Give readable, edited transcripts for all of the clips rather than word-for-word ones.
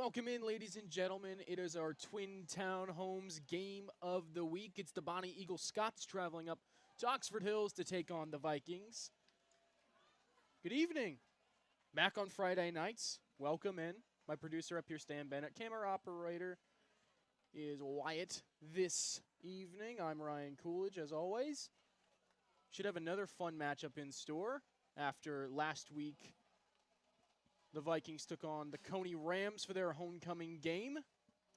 Welcome in, ladies and gentlemen. It is our Twin Town Homes game of the week. It's the Bonny Eagle Scots traveling up to Oxford Hills to take on the Vikings. Good evening. Back on Friday nights. Welcome in. My producer up here, Stan Bennett. Camera operator is Wyatt this evening. I'm Ryan Coolidge, as always. Should have another fun matchup in store after last week. The Vikings took on the Coney Rams for their homecoming game.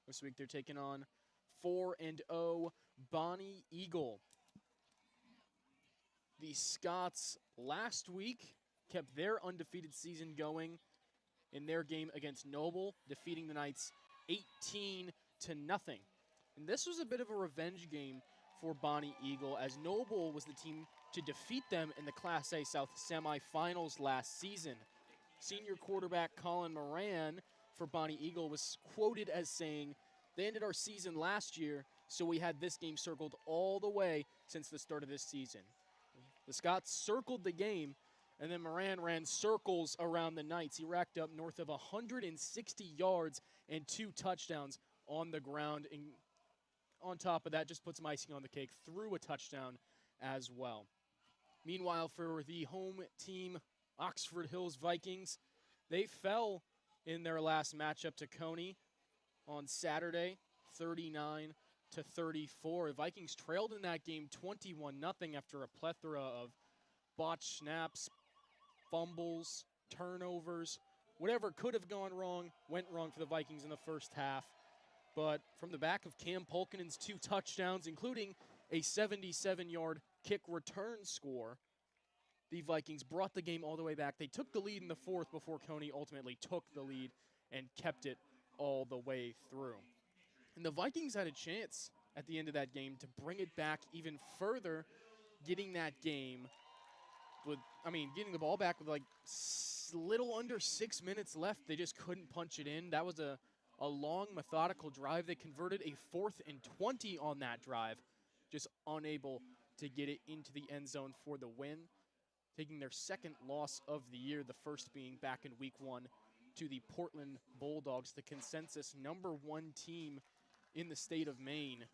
This week they're taking on 4-0 Bonny Eagle. The Scots last week kept their undefeated season going in their game against Noble, defeating the Knights 18-0. And this was a bit of a revenge game for Bonny Eagle, as Noble was the team to defeat them in the Class A South semifinals last season. Senior quarterback Colin Moran for Bonny Eagle was quoted as saying, "They ended our season last year, so we had this game circled all the way since the start of this season." The Scots circled the game, and then Moran ran circles around the Knights. He racked up north of 160 yards and 2 touchdowns on the ground. And on top of that, just put some icing on the cake, threw a touchdown as well. Meanwhile, for the home team, Oxford Hills Vikings, they fell in their last matchup to Coney on Saturday, 39-34. The Vikings trailed in that game 21-0 after a plethora of botched snaps, fumbles, turnovers. Whatever could have gone wrong went wrong for the Vikings in the first half. But from the back of Cam Polkinen's 2 touchdowns, including a 77-yard kick return score, the Vikings brought the game all the way back. They took the lead in the fourth before Coney ultimately took the lead and kept it all the way through. And the Vikings had a chance at the end of that game to bring it back even further, getting that game with, getting the ball back with like little under 6 minutes left. They just couldn't punch it in. That was a long, methodical drive. They converted a 4th and 20 on that drive, just unable to get it into the end zone for the win, taking their second loss of the year, the first being back in week 1 to the Portland Bulldogs, the consensus #1 team in the state of Maine.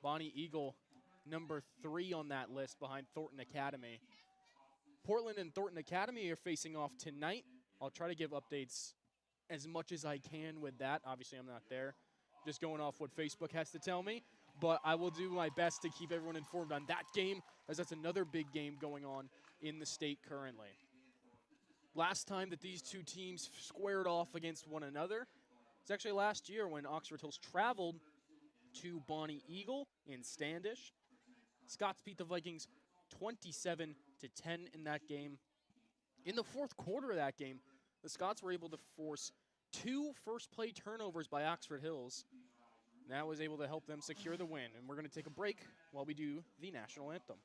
Bonny Eagle, number 3 on that list behind Thornton Academy. Portland and Thornton Academy are facing off tonight. I'll try to give updates as much as I can with that. Obviously, I'm not there. Just going off what Facebook has to tell me. But I will do my best to keep everyone informed on that game, as that's another big game going on in the state currently. Last time that these two teams squared off against one another was actually last year when Oxford Hills traveled to Bonny Eagle in Standish. Scots beat the Vikings 27-10 in that game. In the fourth quarter of that game, the Scots were able to force 2 first-play turnovers by Oxford Hills. And that was able to help them secure the win. And we're going to take a break while we do the national anthem.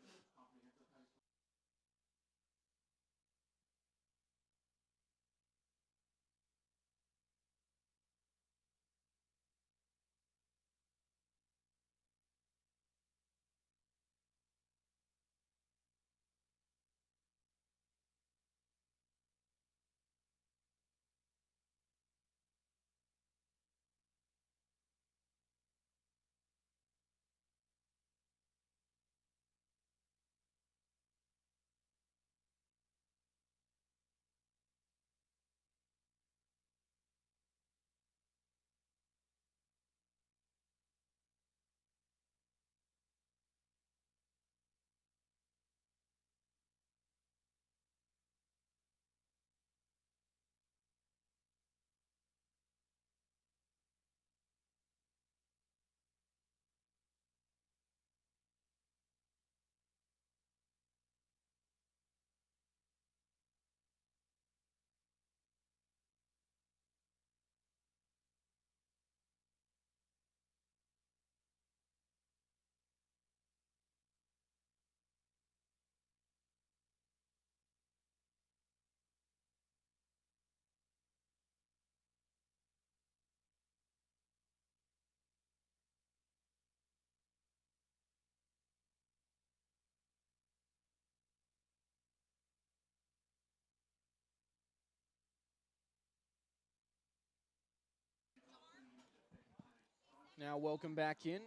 Now welcome back in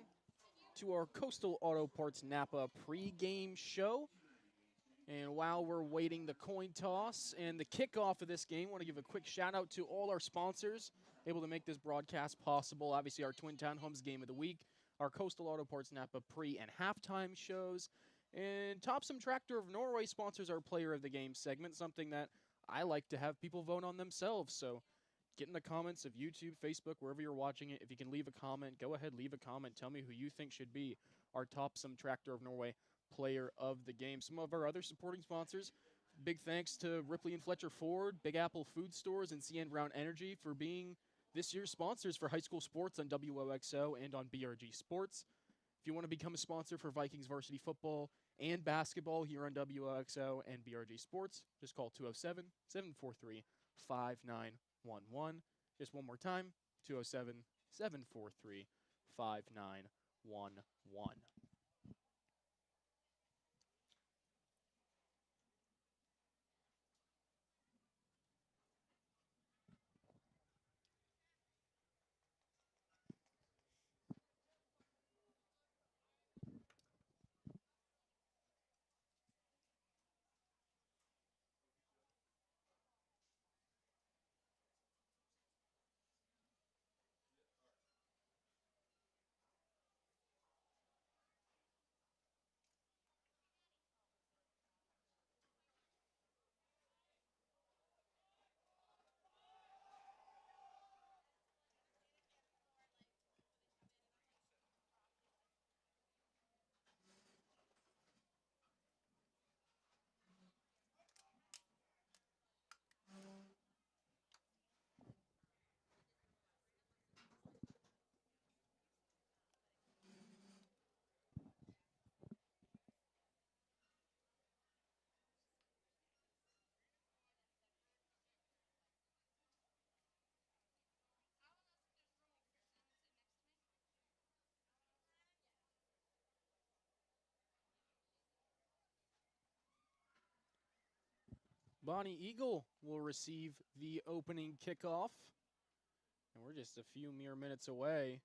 to our Coastal Auto Parts Napa pre-game show. And while we're waiting the coin toss and the kickoff of this game, I want to give a quick shout out to all our sponsors able to make this broadcast possible. Obviously, our Twin Town Homes Game of the Week, our Coastal Auto Parts Napa pre- and halftime shows, and Topsom Tractor of Norway sponsors our Player of the Game segment, something that I like to have people vote on themselves. So get in the comments of YouTube, Facebook, wherever you're watching it. If you can leave a comment, go ahead, leave a comment. Tell me who you think should be our Topsom Tractor of Norway Player of the Game. Some of our other supporting sponsors, big thanks to Ripley and Fletcher Ford, Big Apple Food Stores, and CN Brown Energy for being this year's sponsors for high school sports on WOXO and on BRG Sports. If you want to become a sponsor for Vikings varsity football and basketball here on WOXO and BRG Sports, just call 207-743-5911. Just one more time, 207-743-5911. Bonny Eagle will receive the opening kickoff. And we're just a few mere minutes away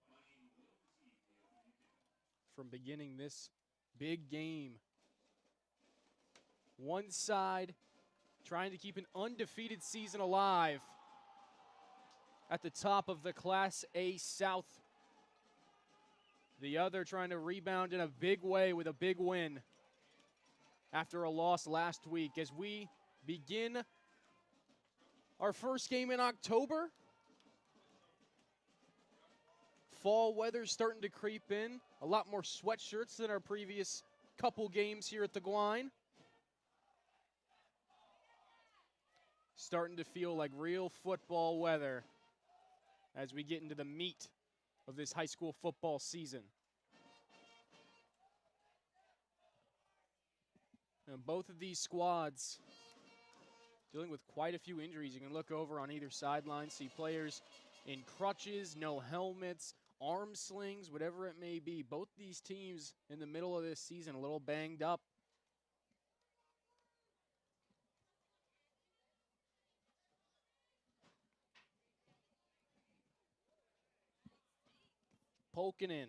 from beginning this big game. One side trying to keep an undefeated season alive at the top of the Class A South. The other trying to rebound in a big way with a big win after a loss last week as we begin our first game in October. Fall weather's starting to creep in. A lot more sweatshirts than our previous couple games here at the Gwine. Starting to feel like real football weather as we get into the meat of this high school football season. And both of these squads dealing with quite a few injuries. You can look over on either sideline, see players in crutches, no helmets, arm slings, whatever it may be. Both these teams in the middle of this season a little banged up. Poking in.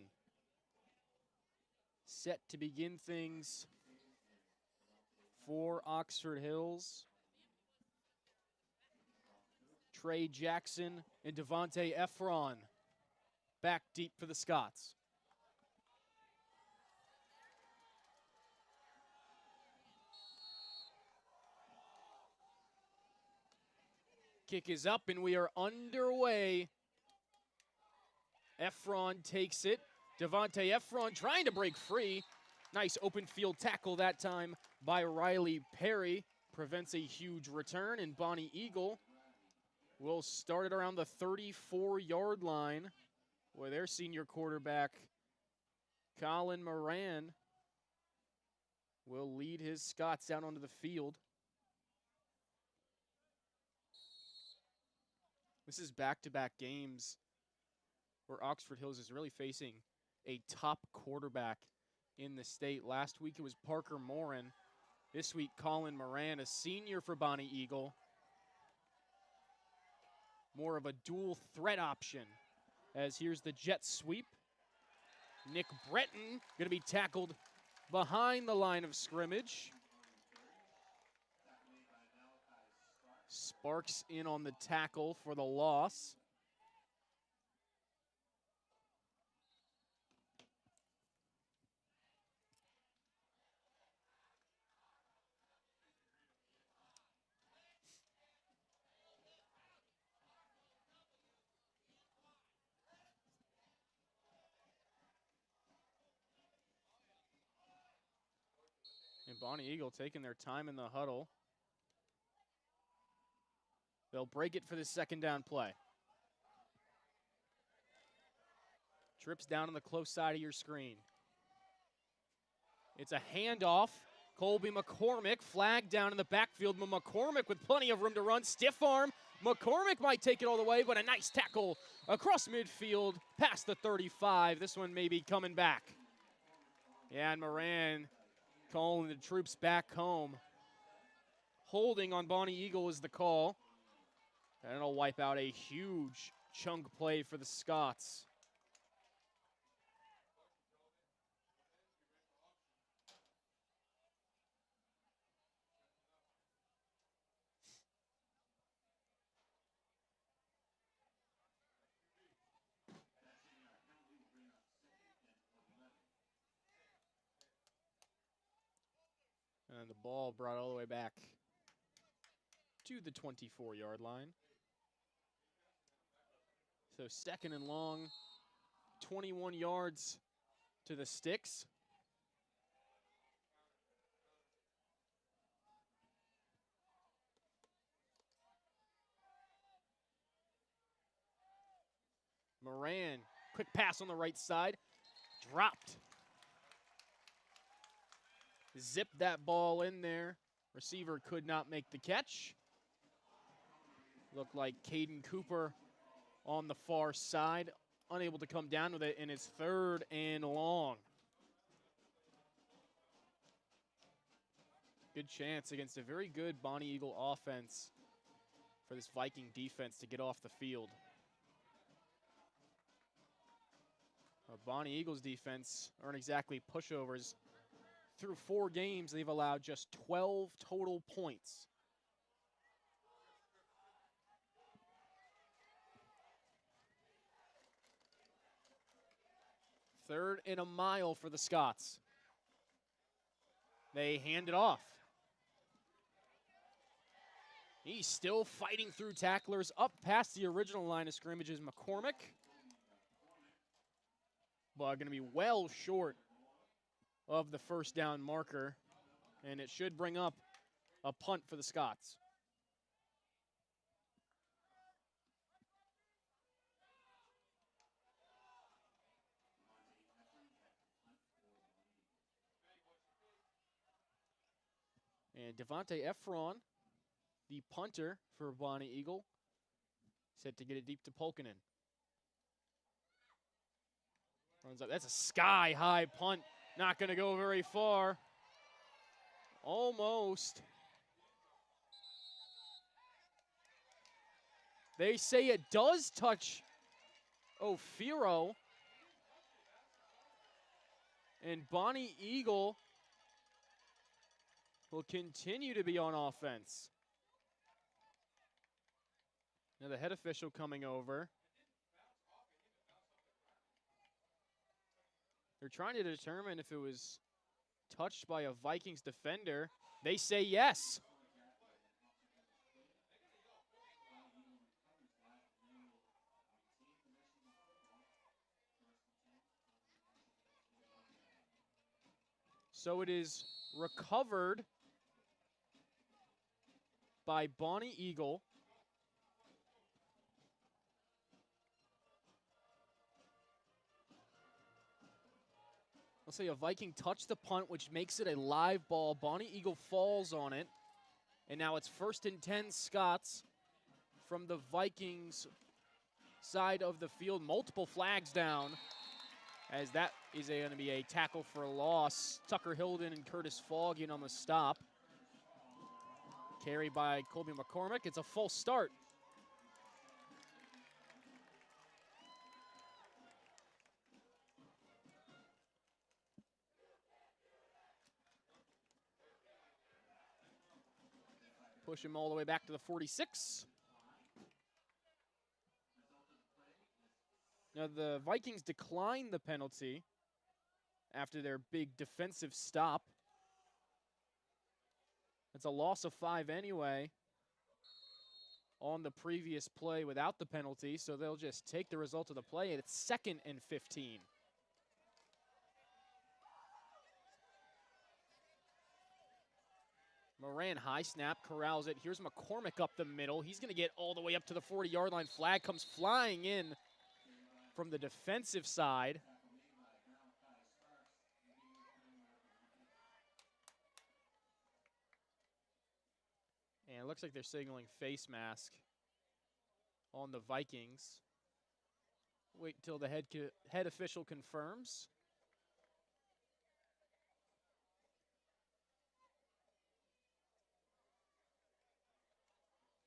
Set to begin things for Oxford Hills. Trey Jackson and Devontae Efron back deep for the Scots. Kick is up and we are underway. Efron takes it. Devontae Efron trying to break free. Nice open field tackle that time by Riley Perry. Prevents a huge return, and Bonny Eagle will start it around the 34-yard line where their senior quarterback, Colin Moran, will lead his Scots out onto the field. This is back-to-back games where Oxford Hills is really facing a top quarterback in the state. Last week it was Parker Moran. This week Colin Moran, a senior for Bonny Eagle. More of a dual threat option as here's the jet sweep. Nick Breton going to be tackled behind the line of scrimmage. Sparks in on the tackle for the loss. And Bonny Eagle taking their time in the huddle. They'll break it for the second down play. Trips down on the close side of your screen. It's a handoff. Colby McCormick flagged down in the backfield, but McCormick with plenty of room to run. Stiff arm. McCormick might take it all the way, but a nice tackle across midfield past the 35. This one may be coming back. Yeah, and Moran calling the troops back home. Holding on Bonny Eagle is the call. And it'll wipe out a huge chunk play for the Scots. And the ball brought all the way back to the 24-yard line. So second and long, 21 yards to the sticks. Moran, quick pass on the right side, dropped. Zipped that ball in there. Receiver could not make the catch. Looked like Caden Cooper on the far side, unable to come down with it, and it's third and long. Good chance against a very good Bonny Eagle offense for this Viking defense to get off the field. Bonny Eagles defense aren't exactly pushovers. Through 4 games, they've allowed just 12 total points. Third and a mile for the Scots. They hand it off. He's still fighting through tacklers up past the original line of scrimmage is McCormick. But going to be well short of the first down marker, and it should bring up a punt for the Scots. And Devontae Efron, the punter for Bonny Eagle, set to get it deep to Polkinen. Runs up. That's a sky-high punt. Not going to go very far. Almost. They say it does touch Ofiro. And Bonny Eagle will continue to be on offense. Now the head official coming over. They're trying to determine if it was touched by a Vikings defender. They say yes. So it is recovered by Bonny Eagle. Let's say a Viking touched the punt, which makes it a live ball. Bonny Eagle falls on it. And now it's 1st and 10 Scots from the Vikings side of the field. Multiple flags down, as that is going to be a tackle for a loss. Tucker Hilden and Curtis Fogg in on the stop. Carried by Colby McCormick. It's a full start. Push him all the way back to the 46. Now the Vikings declined the penalty after their big defensive stop. It's a loss of 5 anyway on the previous play without the penalty, so they'll just take the result of the play, and it's 2nd and 15. Moran, high snap, corrals it. Here's McCormick up the middle. He's going to get all the way up to the 40-yard line. Flag comes flying in from the defensive side. And it looks like they're signaling face mask on the Vikings. Wait until the head official confirms.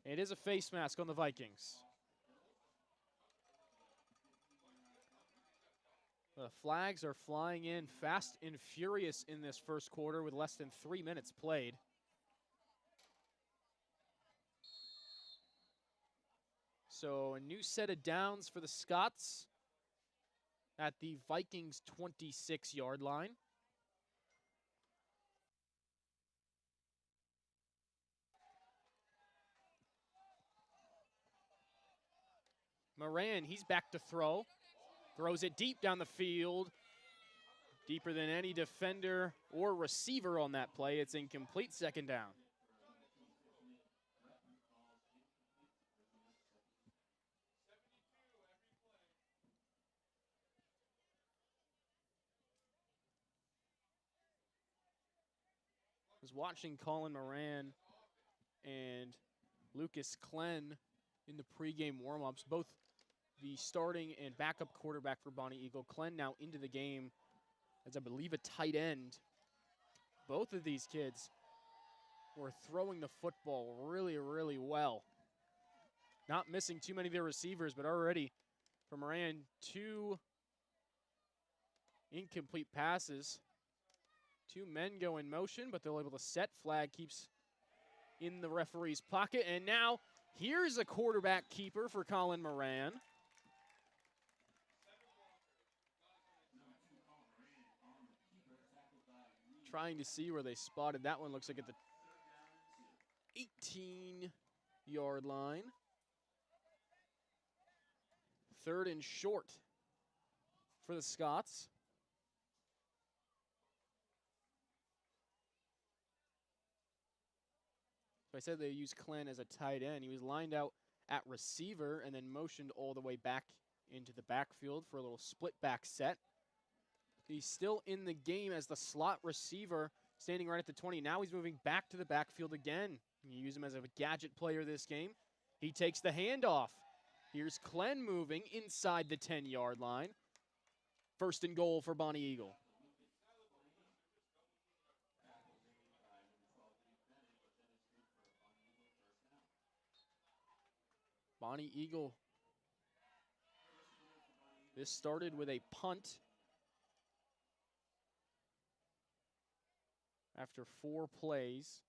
It is a face mask on the Vikings. The flags are flying in fast and furious in this first quarter with less than 3 minutes played. So a new set of downs for the Scots at the Vikings' 26-yard line. Moran, he's back to throw. Throws it deep down the field. Deeper than any defender or receiver on that play. It's incomplete, 2nd down. I was watching Colin Moran and Lucas Klenn in the pregame warm-ups, both the starting and backup quarterback for Bonny Eagle. Klenn now into the game as I believe a tight end. Both of these kids were throwing the football really, really well. Not missing too many of their receivers, but already for Moran, 2 incomplete passes. 2 men go in motion, but they're able to set. Flag keeps in the referee's pocket. And now here's a quarterback keeper for Colin Moran. Trying to see where they spotted that one. Looks like at the 18-yard line. 3rd and short for the Scots. So I said they used Klenn as a tight end. He was lined out at receiver and then motioned all the way back into the backfield for a little split back set. He's still in the game as the slot receiver, standing right at the 20. Now he's moving back to the backfield again. You use him as a gadget player this game. He takes the handoff. Here's Klenn moving inside the 10-yard line. 1st and goal for Bonny Eagle. Bonny Eagle. This started with a punt. After 4 plays.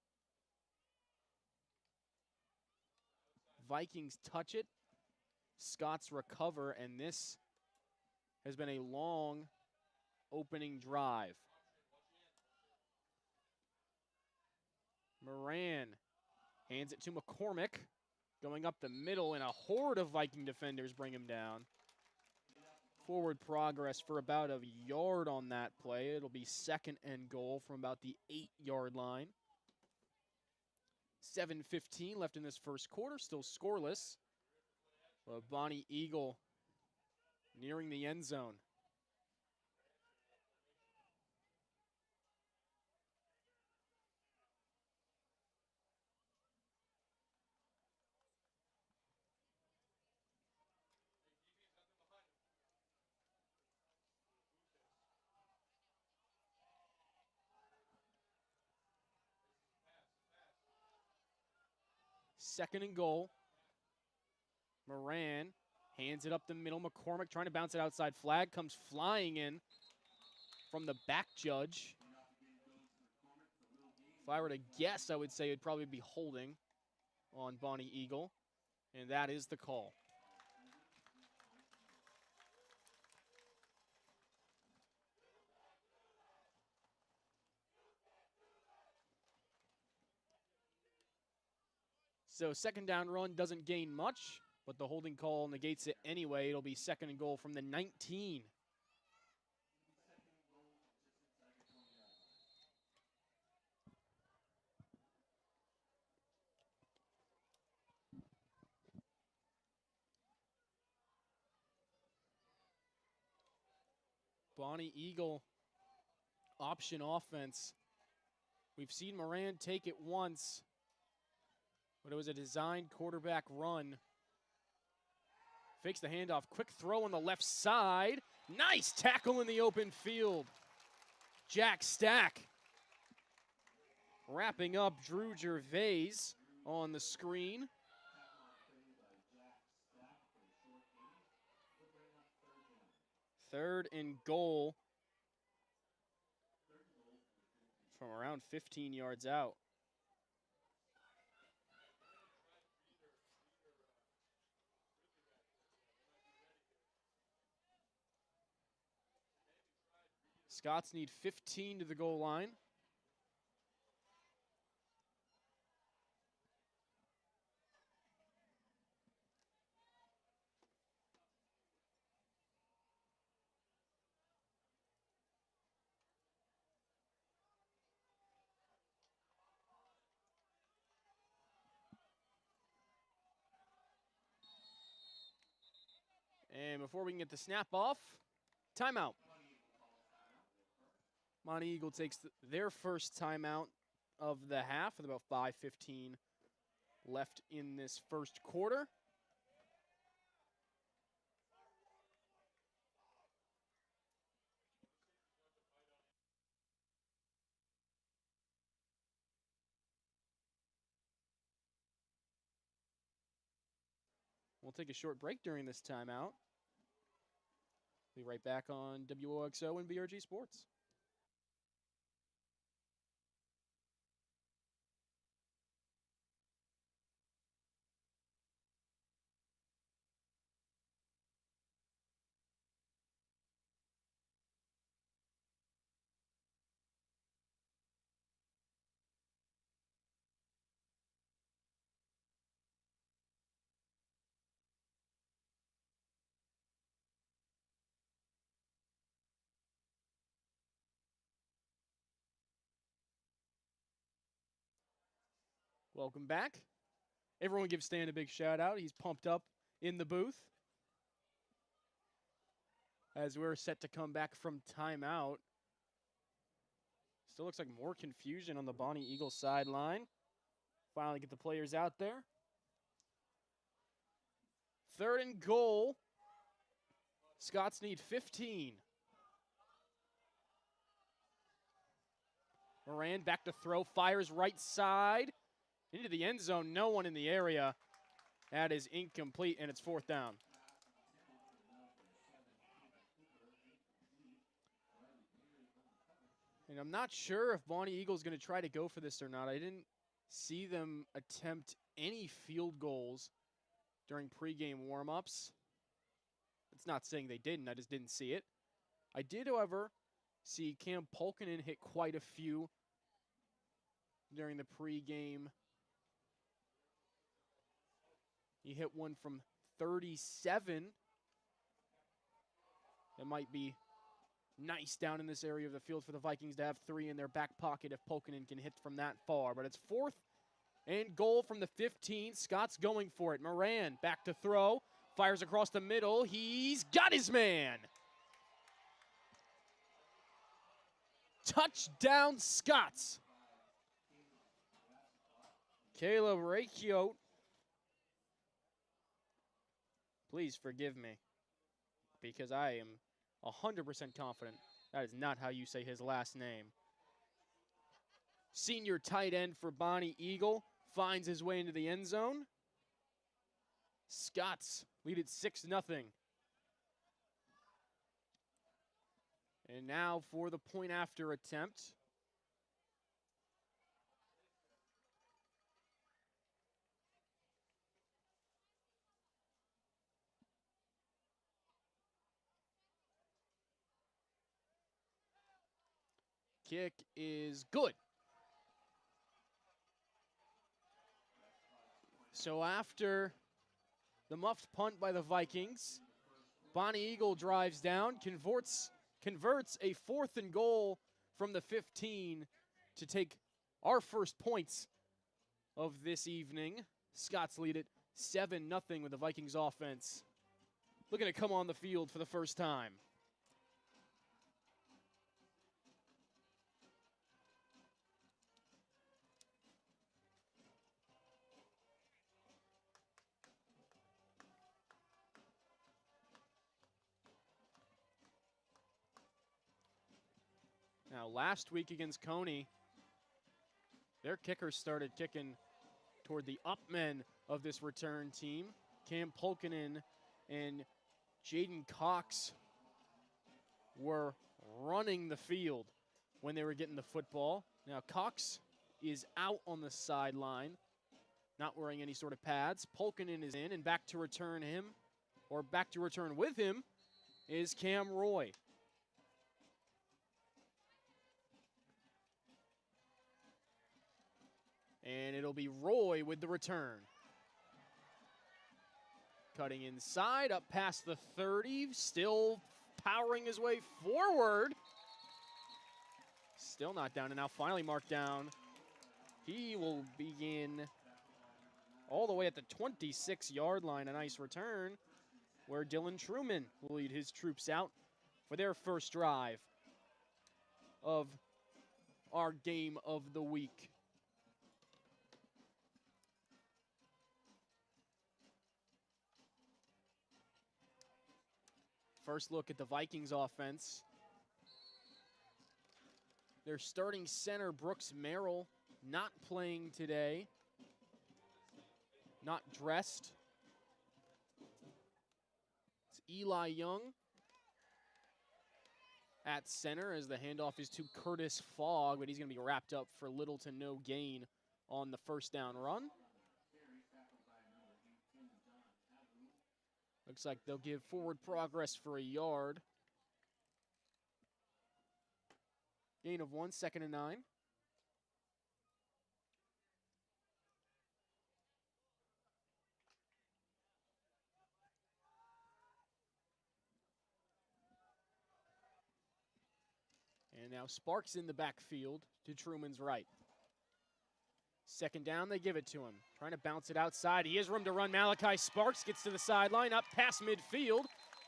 Vikings touch it. Scots recover, and this has been a long opening drive. Moran hands it to McCormick. Going up the middle, and a horde of Viking defenders bring him down. Forward progress for about a yard on that play. It'll be 2nd and goal from about the 8-yard line. 7:15 left in this first quarter, still scoreless. Bonny Eagle nearing the end zone. Second and goal. Moran hands it up the middle. McCormick trying to bounce it outside. Flag comes flying in from the back judge. If I were to guess, I would say it'd probably be holding. on Bonny Eagle, and that is the call. So second down run doesn't gain much, but the holding call negates it anyway. It'll be second and goal from the 19. Bonny Eagle option offense. We've seen Moran take it once, but it was a designed quarterback run. Fakes the handoff, quick throw on the left side. Nice tackle in the open field. Jack Stack wrapping up Drew Gervais on the screen. Third and goal from around 15 yards out. Scots need 15 to the goal line. And before we can get the snap off, timeout. Bonny Eagle takes their first timeout of the half with about 5:15 left in this first quarter. We'll take a short break during this timeout. Be right back on WOXO and BRG Sports. Welcome back. Everyone give Stan a big shout out. He's pumped up in the booth as we're set to come back from timeout. Still looks like more confusion on the Bonny Eagle sideline. Finally get the players out there. Third and goal. Scots need 15. Moran back to throw, fires right side. Into the end zone, no one in the area. That is incomplete, and it's fourth down. And I'm not sure if Bonny Eagle's going to try to go for this or not. I didn't see them attempt any field goals during pregame warm-ups. It's not saying they didn't, I just didn't see it. I did, however, see Cam Polkinen hit quite a few during the pregame. He hit one from 37. That might be nice down in this area of the field for the Vikings to have three in their back pocket if Polkinen can hit from that far. But it's fourth and goal from the 15. Scott's going for it. Moran back to throw. Fires across the middle. He's got his man. Touchdown, Scots. Caleb Rakiot. Please forgive me, because I am 100% confident that is not how you say his last name. Senior tight end for Bonny Eagle finds his way into the end zone. Scots lead it 6-0. And now for the point after attempt. Kick is good. So after the muffed punt by the Vikings, Bonny Eagle drives down, converts a 4th and goal from the 15 to take our first points of this evening. Scots lead it 7-0 with the Vikings offense looking to come on the field for the first time. Now, last week against Coney, their kickers started kicking toward the up men of this return team. Cam Polkinen and Jaden Cox were running the field when they were getting the football. Now, Cox is out on the sideline, not wearing any sort of pads. Polkinen is in, and back to return with him is Cam Roy. And it'll be Roy with the return. Cutting inside, up past the 30, still powering his way forward. Still not down, and now finally marked down. He will begin all the way at the 26-yard line. A nice return where Dylan Truman will lead his troops out for their first drive of our game of the week. First look at the Vikings offense. Their starting center, Brooks Merrill, not playing today. Not dressed. It's Eli Young at center as the handoff is to Curtis Fogg, but he's going to be wrapped up for little to no gain on the first down run. Looks like they'll give forward progress for a yard. Gain of 1, 2nd and 9. And now Sparks in the backfield to Truman's right. 2nd down, they give it to him. Trying to bounce it outside. He has room to run. Malachi Sparks gets to the sideline, up past midfield.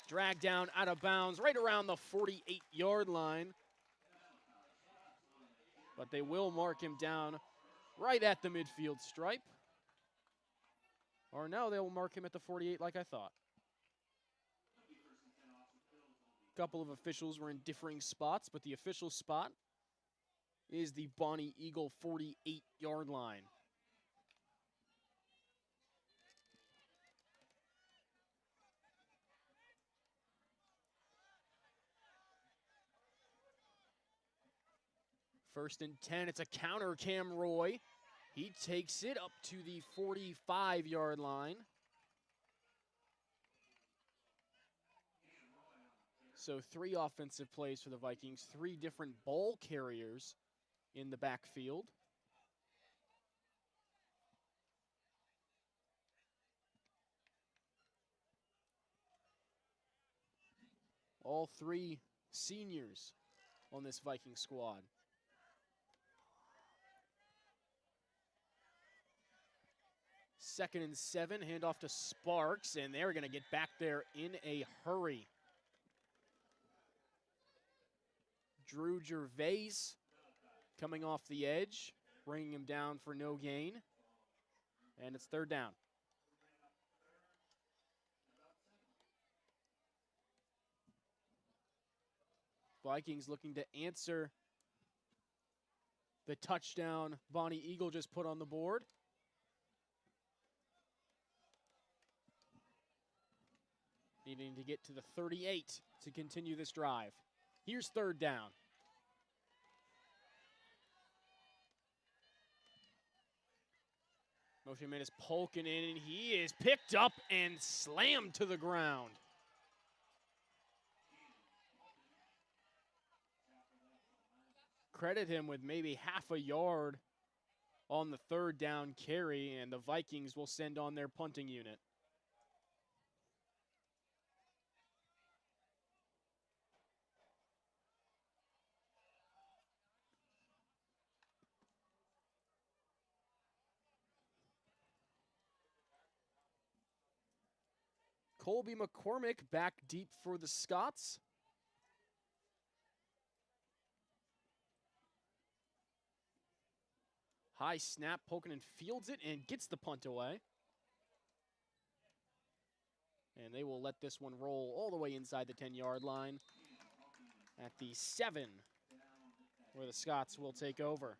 Dragged down out of bounds right around the 48-yard line. But they will mark him down right at the midfield stripe. Or no, they will mark him at the 48 like I thought. A couple of officials were in differing spots, but the official spot is the Bonny Eagle 48-yard line. First and 10, it's a counter, Cam Roy. He takes it up to the 45-yard line. So 3 offensive plays for the Vikings, 3 different ball carriers in the backfield. All 3 seniors on this Viking squad. Second and 7, handoff to Sparks, and they're going to get back there in a hurry. Drew Gervais coming off the edge, bringing him down for no gain. And it's 3rd down. Vikings looking to answer the touchdown Bonny Eagle just put on the board. Needing to get to the 38 to continue this drive. Here's 3rd down. Motion man is poking in, and he is picked up and slammed to the ground. credit him with maybe half a yard on the third down carry, and the Vikings will send on their punting unit. Colby McCormick back deep for the Scots. High snap, Pokanen fields it and gets the punt away. And they will let this one roll all the way inside the 10-yard line at the 7, where the Scots will take over.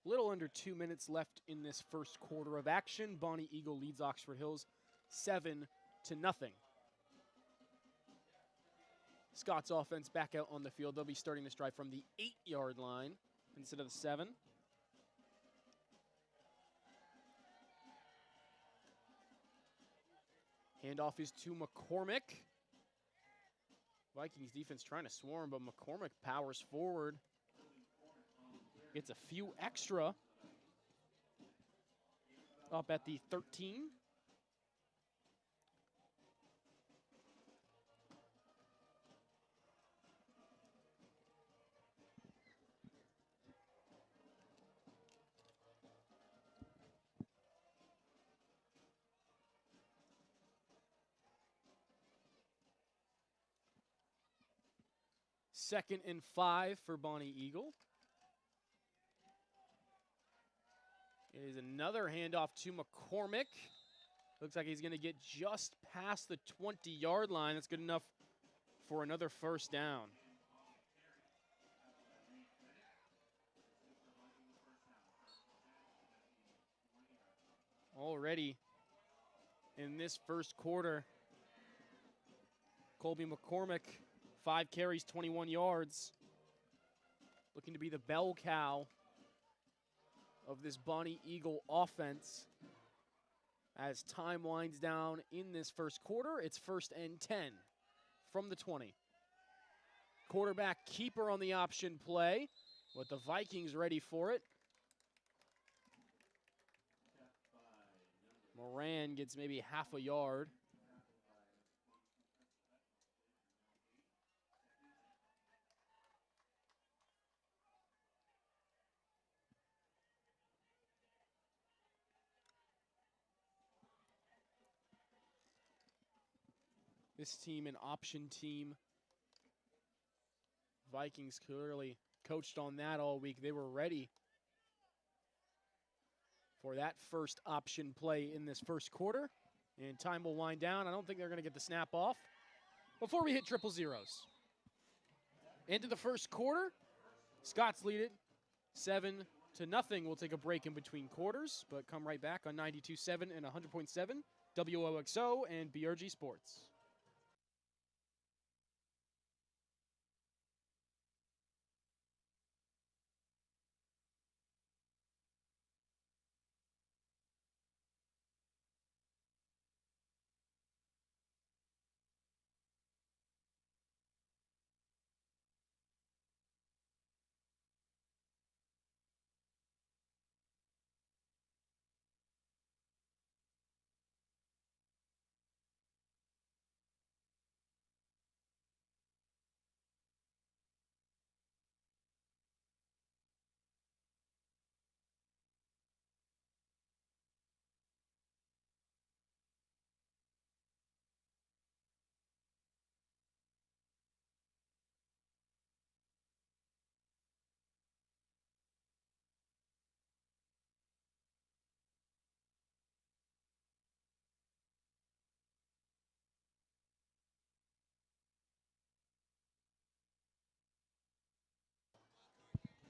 Little under 2 minutes left in this first quarter of action. Bonny Eagle leads Oxford Hills 7-0. Scott's offense back out on the field. They'll be starting this drive from the 8-yard line instead of the 7. Handoff is to McCormick. Vikings defense trying to swarm, but McCormick powers forward. Gets a few extra up at the 13. Second and 5 for Bonny Eagle. It is another handoff to McCormick. Looks like he's going to get just past the 20-yard line. That's good enough for another first down. Already in this first quarter, Colby McCormick, 5 carries, 21 yards. Looking to be the bell cow of this Bonny Eagle offense. As time winds down in this first quarter, it's 1st and 10 from the 20. Quarterback keeper on the option play, with the Vikings ready for it. Moran gets maybe half a yard. This team, an option team. Vikings clearly coached on that all week. They were ready for that first option play in this first quarter. And time will wind down. I don't think they're going to get the snap off before we hit triple zeros. Into the first quarter. Scots lead it 7-0. We'll take a break in between quarters, but come right back on 92.7 and 100.7 WOXO and BRG Sports.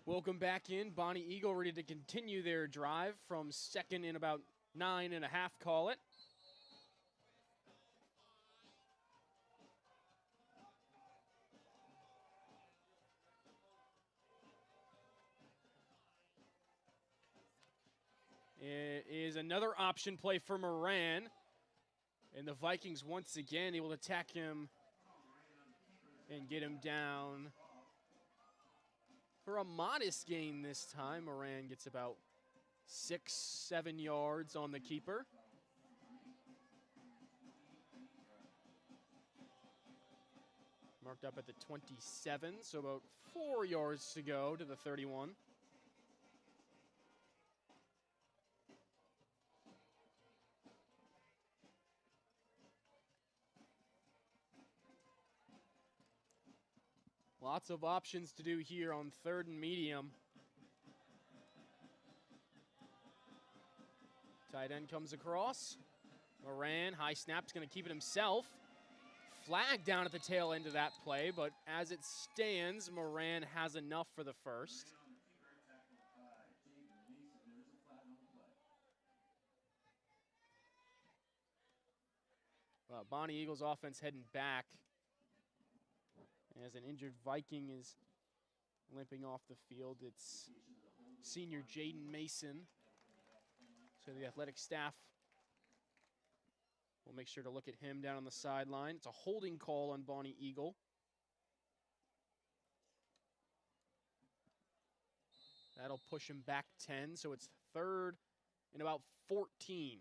Welcome back in. Bonny Eagle ready to continue their drive from second in about 9.5, call it. It is another option play for Moran. And the Vikings once again able to attack him and get him down. For a modest gain this time, Moran gets about 6-7 yards on the keeper. Marked up at the 27, so about 4 yards to go to the 31. Lots of options to do here on 3rd and medium. Tight end comes across. Moran, high snap's going to keep it himself. Flag down at the tail end of that play, but as it stands, Moran has enough for the first. Bonny Eagles offense heading back as an injured Viking is limping off the field. It's senior Jaden Mason. So the athletic staff will make sure to look at him down on the sideline. It's a holding call on Bonny Eagle. That'll push him back 10, so it's 3rd and about 14.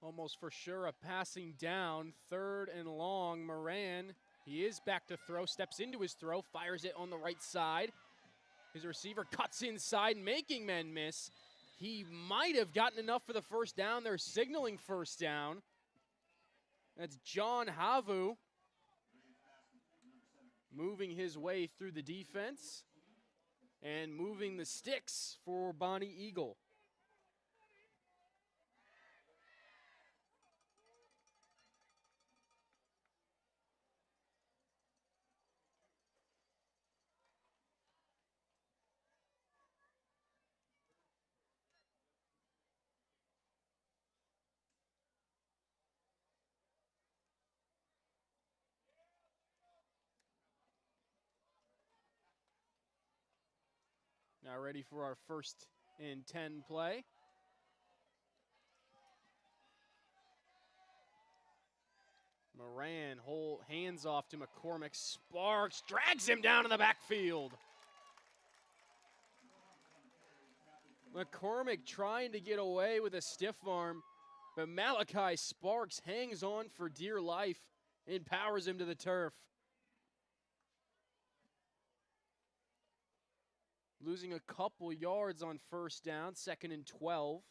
Almost for sure a passing down, 3rd and long. Moran, he is back to throw, steps into his throw, fires it on the right side. His receiver cuts inside, making men miss. He might have gotten enough for the first down. They're signaling first down. That's John Havu moving his way through the defense and moving the sticks for Bonny Eagle. Now ready for our 1st and 10 play. Moran, hands off to McCormick. Sparks drags him down in the backfield. McCormick trying to get away with a stiff arm, but Malachi Sparks hangs on for dear life and powers him to the turf. Losing a couple yards on 1st down, 2nd and 12.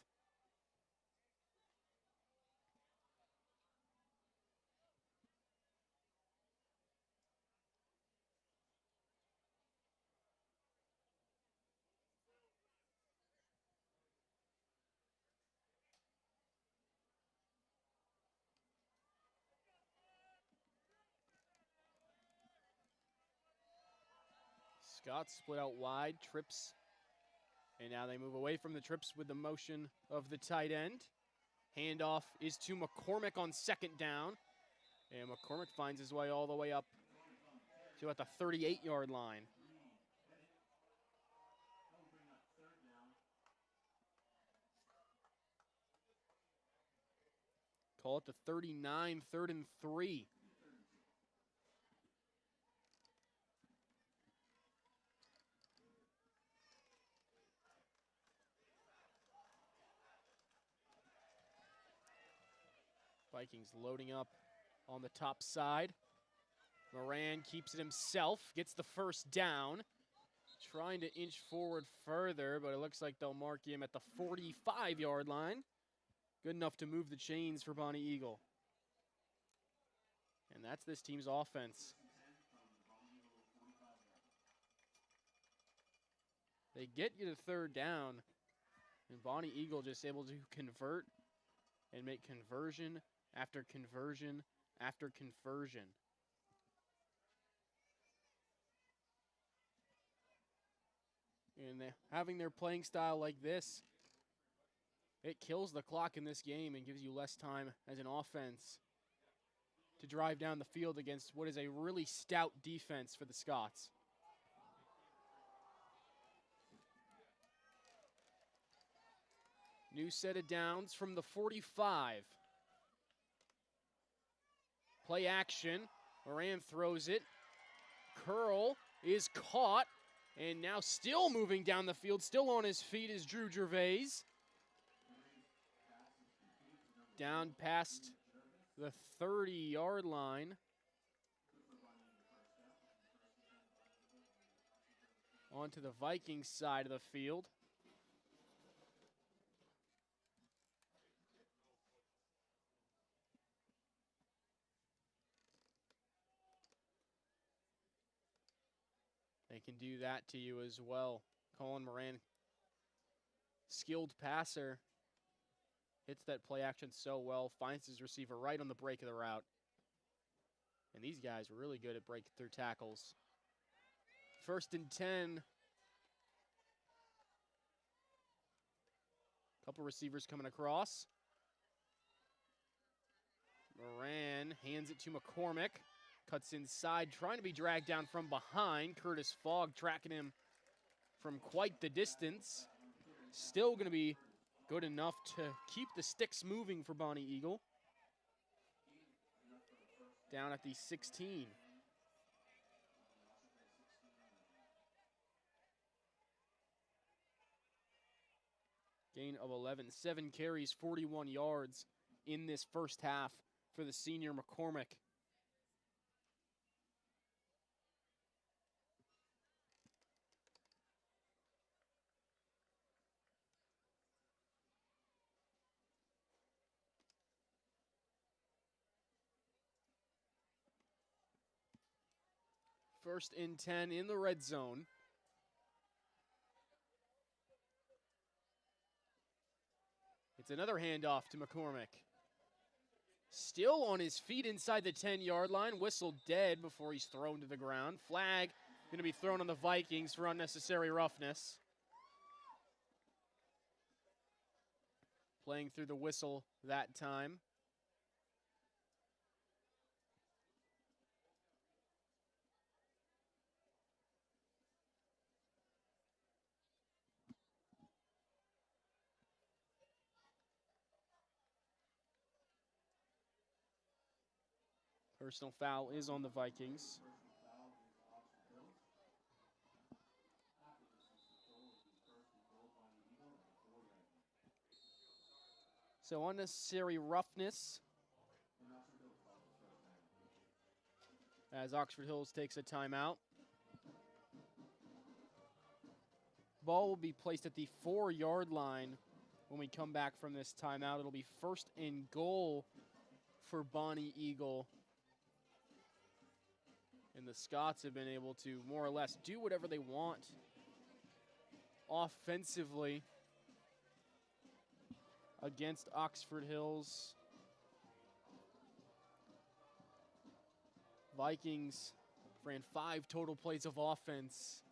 Scott split out wide, trips, and now they move away from the trips with the motion of the tight end. Handoff is to McCormick on 2nd down, and McCormick finds his way all the way up to at the 38-yard line. Call it the 39, 3rd and 3. Vikings loading up on the top side. Moran keeps it himself, gets the first down. Trying to inch forward further, but it looks like they'll mark him at the 45-yard line. Good enough to move the chains for Bonny Eagle. And that's this team's offense. They get you to third down, and Bonny Eagle just able to convert and make conversion after conversion after conversion. And having their playing style like this, it kills the clock in this game and gives you less time as an offense to drive down the field against what is a really stout defense for the Scots. New set of downs from the 45. Play action. Moran throws it. Curl is caught. And now still moving down the field, still on his feet is Drew Gervais. Down past the 30-yard line. Onto the Vikings side of the field. They can do that to you as well. Colin Moran, skilled passer, hits that play action so well, finds his receiver right on the break of the route. And these guys are really good at breaking through tackles. 1st and 10. Couple receivers coming across. Moran hands it to McCormick. Cuts inside, trying to be dragged down from behind. Curtis Fogg tracking him from quite the distance. Still going to be good enough to keep the sticks moving for Bonny Eagle. Down at the 16. Gain of 11. 7 carries, 41 yards in this first half for the senior McCormick. First and 10 in the red zone. It's another handoff to McCormick. Still on his feet inside the 10-yard line. Whistle dead before he's thrown to the ground. Flag going to be thrown on the Vikings for unnecessary roughness. Playing through the whistle that time. Personal foul is on the Vikings. So unnecessary roughness as Oxford Hills takes a timeout. Ball will be placed at the 4-yard line when we come back from this timeout. It'll be 1st and goal for Bonny Eagle. And the Scots have been able to more or less do whatever they want offensively against Oxford Hills. Vikings ran 5 total plays of offense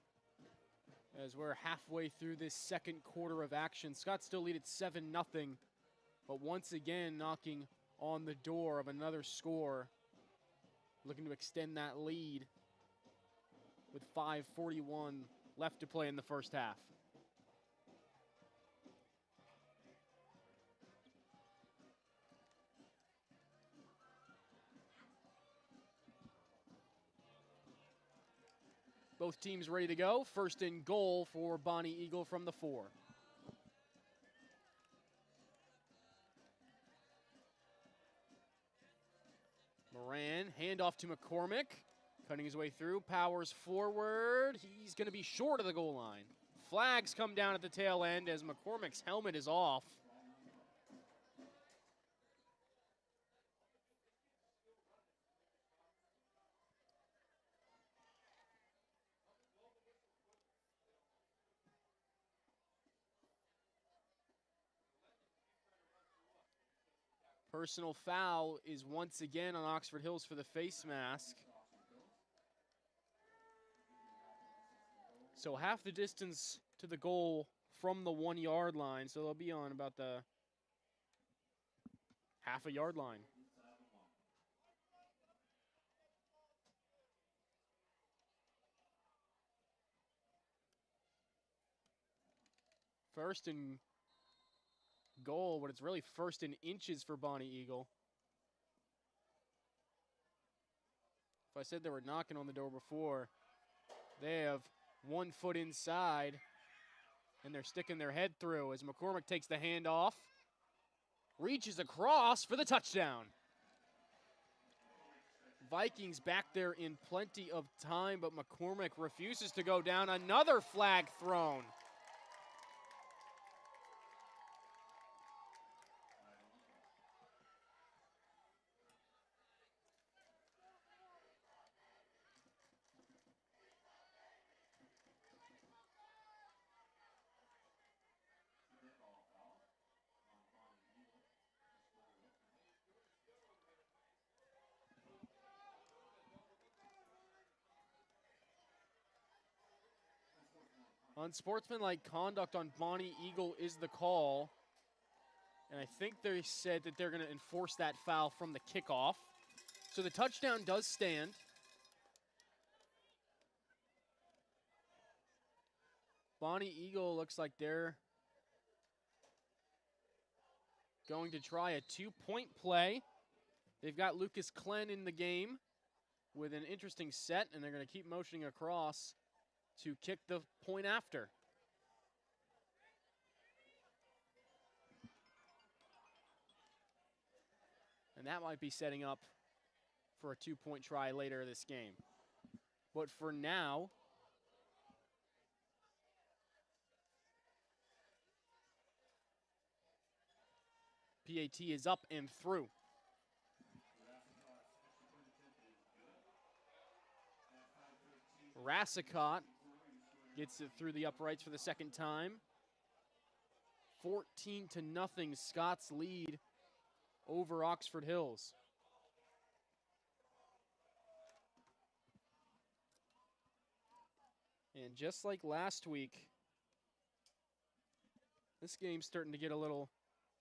as we're halfway through this second quarter of action. Scots still lead at 7-0, but once again knocking on the door of another score, looking to extend that lead with 5:41 left to play in the first half. Both teams ready to go. 1st and goal for Bonny Eagle from the 4. Moran, handoff to McCormick. Cutting his way through, powers forward. He's going to be short of the goal line. Flags come down at the tail end as McCormick's helmet is off. Personal foul is once again on Oxford Hills for the face mask. So half the distance to the goal from the 1 yard line. So they'll be on about the half a yard line. First and goal, but it's really first in inches for Bonny Eagle. If I said they were knocking on the door before, they have 1 foot inside, and they're sticking their head through as McCormick takes the handoff, reaches across for the touchdown. Vikings back there in plenty of time, but McCormick refuses to go down. Another flag thrown. Unsportsmanlike conduct on Bonny Eagle is the call. And I think they said that they're going to enforce that foul from the kickoff. So the touchdown does stand. Bonny Eagle looks like they're going to try a 2-point play. They've got Lucas Klen in the game with an interesting set, and they're going to keep motioning across to kick the point after. And that might be setting up for a 2-point try later this game. But for now, PAT is up and through. Rassicott gets it through the uprights for the second time. 14-0, Scott's lead over Oxford Hills. And just like last week, this game's starting to get a little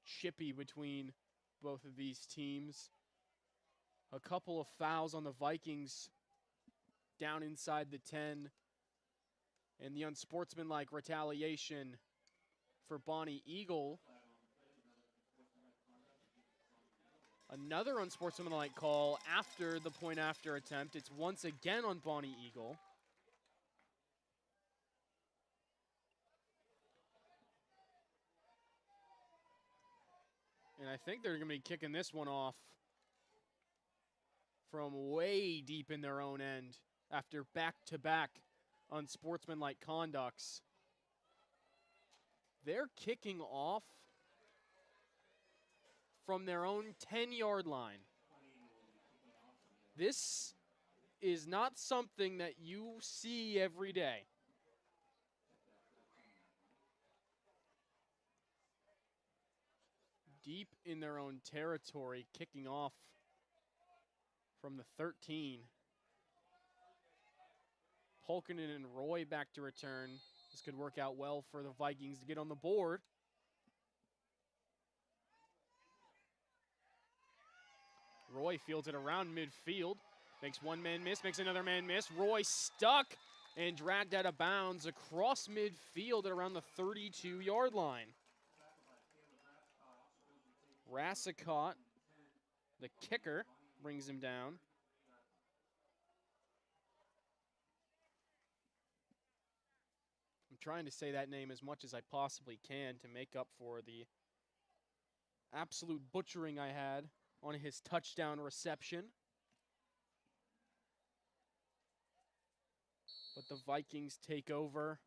chippy between both of these teams. A couple of fouls on the Vikings down inside the 10, and the unsportsmanlike retaliation for Bonny Eagle. Another unsportsmanlike call after the point after attempt. It's once again on Bonny Eagle. And I think they're going to be kicking this one off from way deep in their own end after back-to-back unsportsmanlike conducts. They're kicking off from their own 10-yard line. This is not something that you see every day. Deep in their own territory, kicking off from the 13. Polkinen and Roy back to return. This could work out well for the Vikings to get on the board. Roy fields it around midfield. Makes one man miss, makes another man miss. Roy stuck and dragged out of bounds across midfield at around the 32-yard line. Rassicott, the kicker, brings him down. I'm trying to say that name as much as I possibly can to make up for the absolute butchering I had on his touchdown reception. But the Vikings take over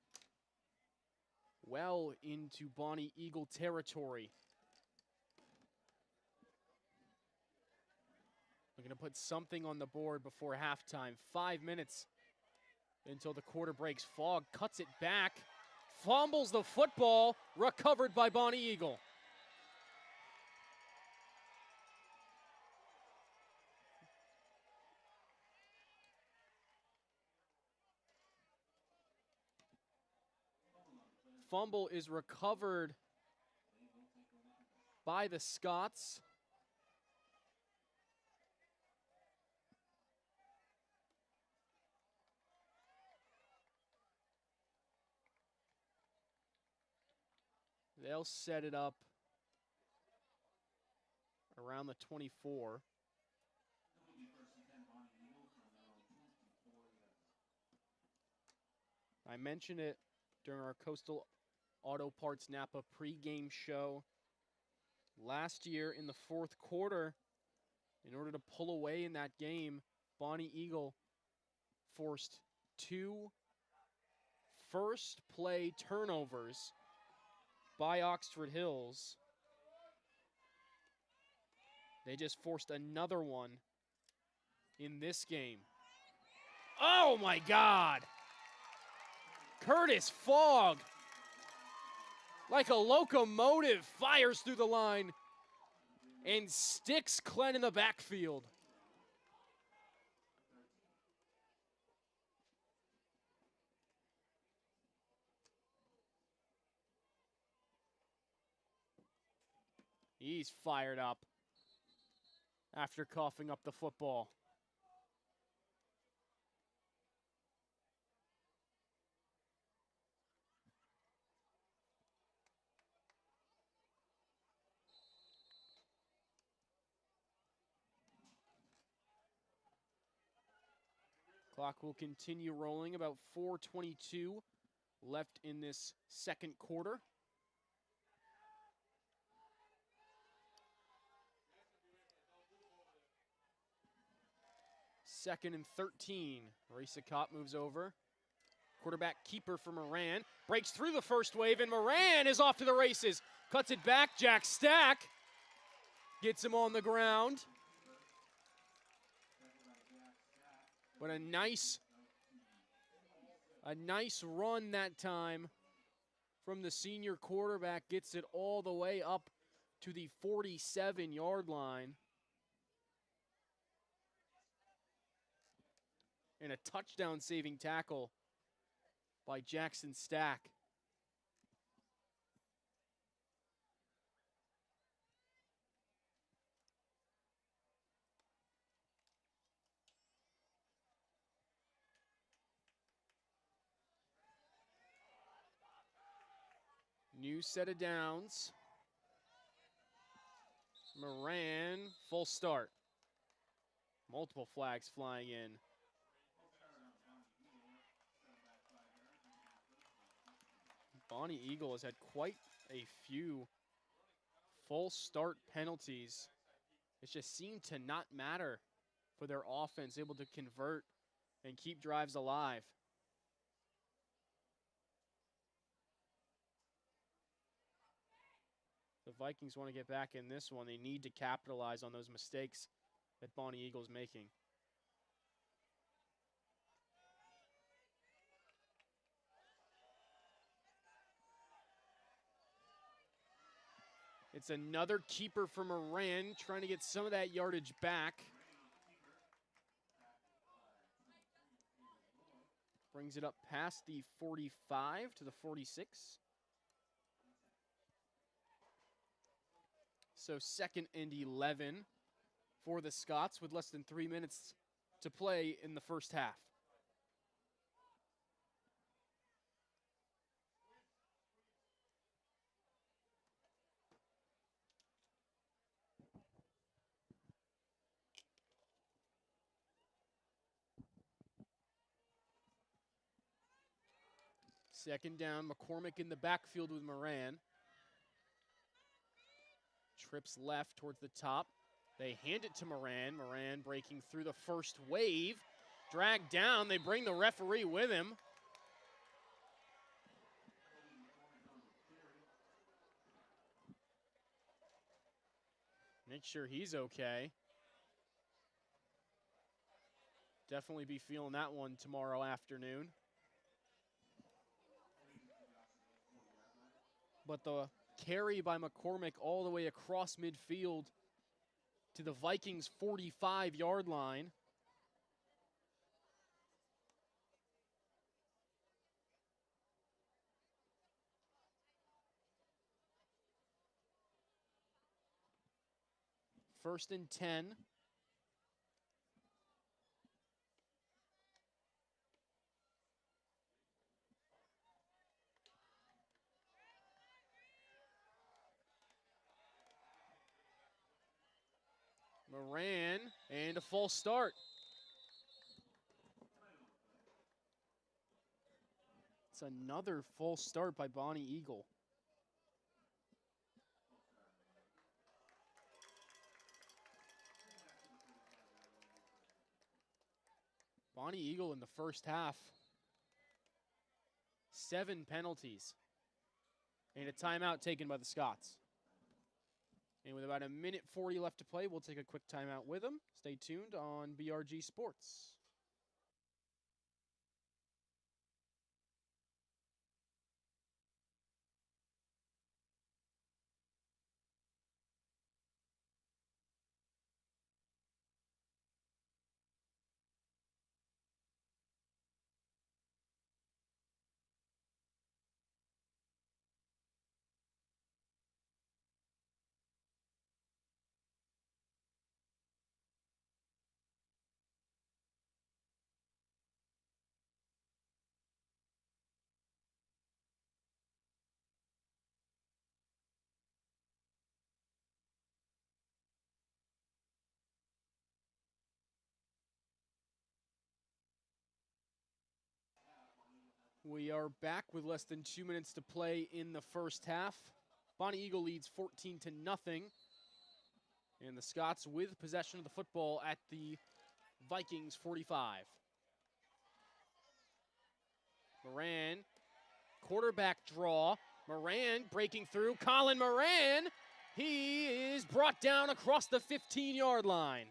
well into Bonny Eagle territory. We're going to put something on the board before halftime. 5 minutes until the quarter breaks. Fogg cuts it back, fumbles the football, recovered by Bonny Eagle. fumble is recovered by the Scots. They'll set it up around the 24. I mentioned it during our Coastal Auto Parts Napa pregame show. Last year in the fourth quarter, in order to pull away in that game, Bonny Eagle forced 2 first play turnovers by Oxford Hills. They just forced another one in this game. Oh my God! Curtis Fogg, like a locomotive, fires through the line and sticks Glenn in the backfield. He's fired up after coughing up the football. Clock will continue rolling, about 4:22 left in this second quarter. Second and 13. Marisa Kopp moves over. Quarterback keeper for Moran. Breaks through the first wave, and Moran is off to the races. Cuts it back. Jack Stack gets him on the ground. But a nice run that time from the senior quarterback. Gets it all the way up to the 47-yard line. And a touchdown-saving tackle by Jackson Stack. New set of downs. Moran, full start. Multiple flags flying in. Bonny Eagle has had quite a few full start penalties. It just seemed to not matter for their offense, able to convert and keep drives alive. The Vikings want to get back in this one. They need to capitalize on those mistakes that Bonny Eagle's making. It's another keeper for Moran, trying to get some of that yardage back. Brings it up past the 45 to the 46. So 2nd and 11 for the Scots with less than 3 minutes to play in the first half. Second down, McCormick in the backfield with Moran. Trips left towards the top. They hand it to Moran. Moran breaking through the first wave. Dragged down. They bring the referee with him. Make sure he's okay. Definitely be feeling that one tomorrow afternoon. But the carry by McCormick all the way across midfield to the Vikings' 45-yard line. 1st and 10. Moran, and a false start. It's another false start by Bonny Eagle. Bonny Eagle in the first half, 7 penalties, and a timeout taken by the Scots. And with about 1:40 left to play, we'll take a quick timeout with them. Stay tuned on BRG Sports. We are back with less than 2 minutes to play in the first half. Bonny Eagle leads 14-0, and the Scots with possession of the football at the Vikings 45. Moran, quarterback draw. Moran breaking through. Colin Moran, he is brought down across the 15-yard line.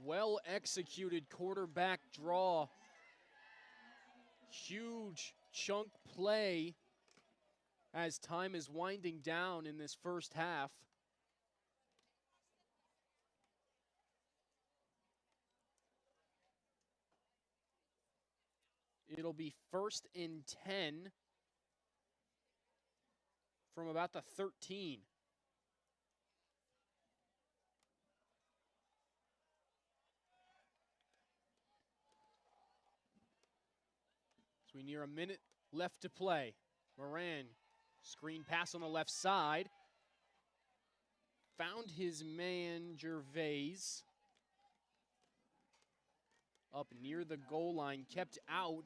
Well executed quarterback draw. Huge chunk play as time is winding down in this first half. It'll be 1st and 10 from about the 13. So we near a minute left to play. Moran, screen pass on the left side. Found his man, Gervais. Up near the goal line, kept out.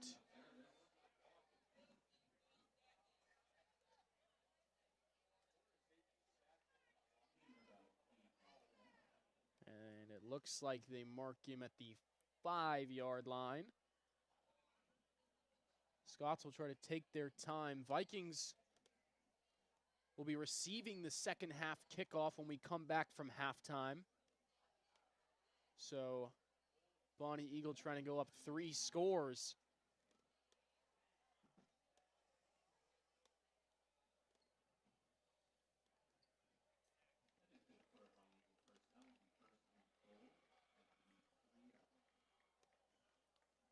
And it looks like they mark him at the 5-yard line. Scots will try to take their time. Vikings will be receiving the second half kickoff when we come back from halftime. So Bonny Eagle trying to go up 3 scores.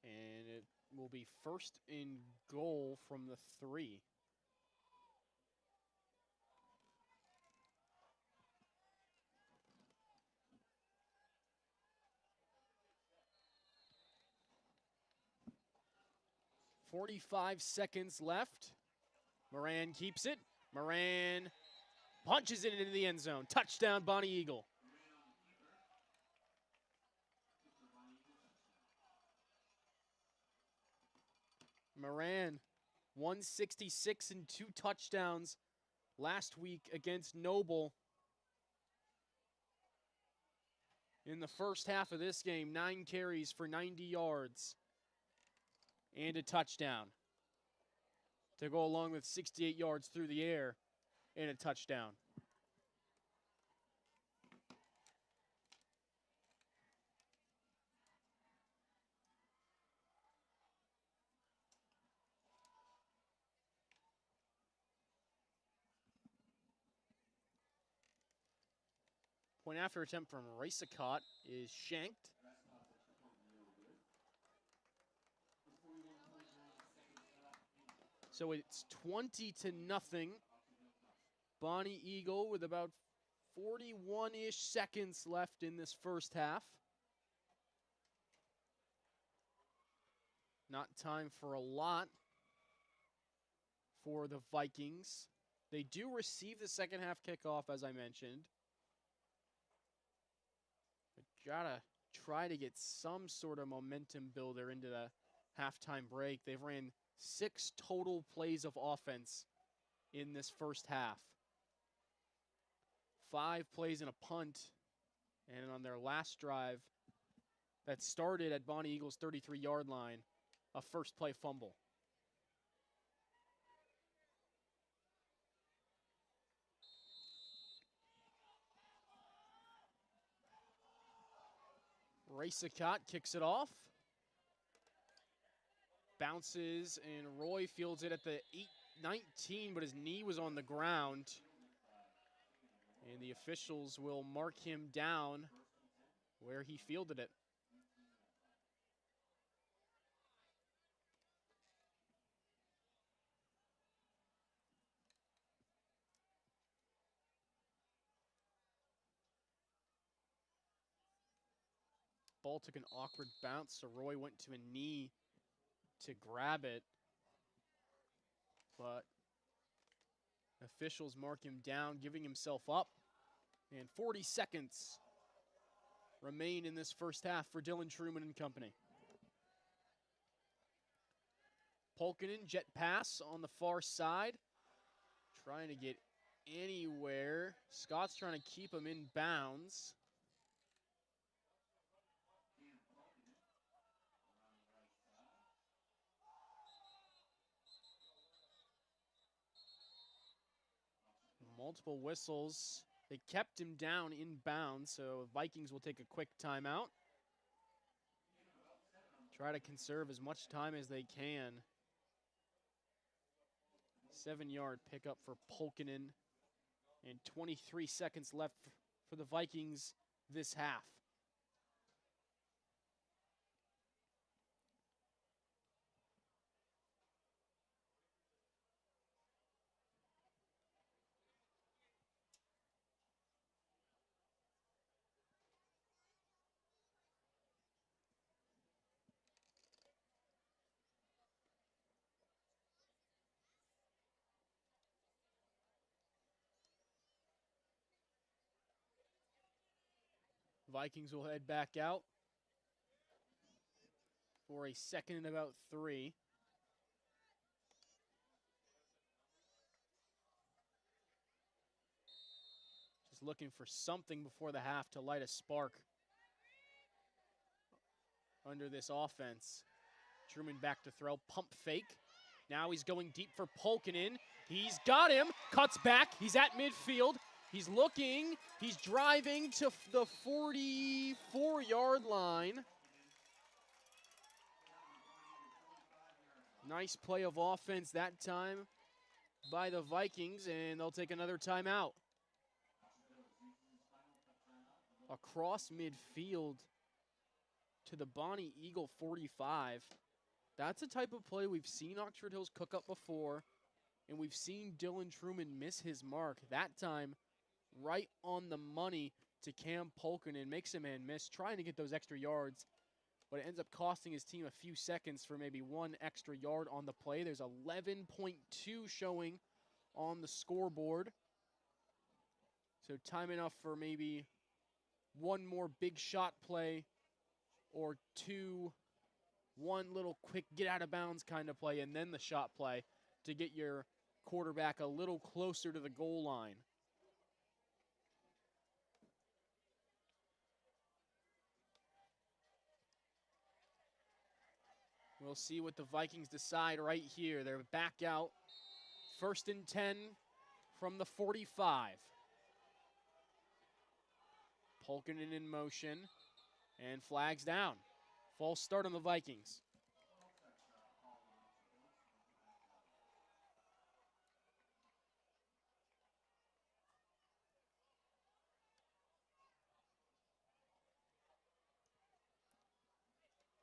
And it will be 1st and goal from the 3. .45 seconds left. Moran keeps it. Moran punches it into the end zone. Touchdown, Bonny Eagle. Moran, 166 and 2 touchdowns last week against Noble. In the first half of this game, 9 carries for 90 yards and a touchdown to go along with 68 yards through the air and a touchdown. Point after attempt from Racicott is shanked. So it's 20-0. Bonny Eagle with about 41-ish seconds left in this first half. Not time for a lot for the Vikings. They do receive the second half kickoff, as I mentioned. But gotta try to get some sort of momentum builder into the halftime break. They've ran 6 total plays of offense in this first half. 5 plays and a punt. And on their last drive that started at Bonny Eagle's 33-yard line, a first play fumble. Racicott kicks it off. Bounces, and Roy fields it at the 8-19, but his knee was on the ground. And the officials will mark him down where he fielded it. Ball took an awkward bounce, so Roy went to a knee to grab it. But officials mark him down, giving himself up. And 40 seconds remain in this first half for Dylan Truman and company. Polkinen, jet pass on the far side. Trying to get anywhere. Scott's trying to keep him in bounds. Multiple whistles. They kept him down in bounds, so Vikings will take a quick timeout. Try to conserve as much time as they can. 7-yard pickup for Polkinen. And 23 seconds left for the Vikings this half. Vikings will head back out for a second and about 3. Just looking for something before the half to light a spark under this offense. Truman back to throw, pump fake. Now he's going deep for Polkinen. He's got him, cuts back, he's at midfield. He's looking, he's driving to the 44-yard line. Nice play of offense that time by the Vikings, and they'll take another timeout. Across midfield to the Bonny Eagle 45. That's a type of play we've seen Oxford Hills cook up before, and we've seen Dylan Truman miss his mark. That time, right on the money to Cam Polkinen, makes a man miss, trying to get those extra yards, but it ends up costing his team a few seconds for maybe 1 extra yard on the play. There's 11.2 showing on the scoreboard. So time enough for maybe 1 more big shot play or 1 little quick get out of bounds kind of play, and then the shot play to get your quarterback a little closer to the goal line. We'll see what the Vikings decide right here. They're back out. 1st and 10 from the 45. Polkinen in motion, and flags down. False start on the Vikings.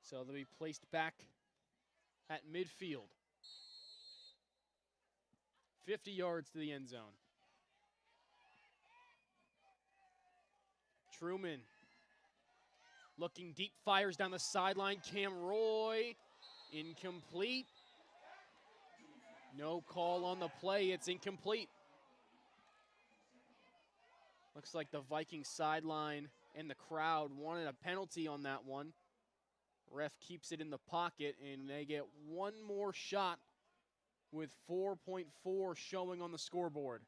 So they'll be placed back at midfield. 50 yards to the end zone. Truman looking deep, fires down the sideline. Cam Roy, incomplete. No call on the play, it's incomplete. Looks like the Viking sideline and the crowd wanted a penalty on that one. Ref keeps it in the pocket, and they get one more shot with 4.4 showing on the scoreboard.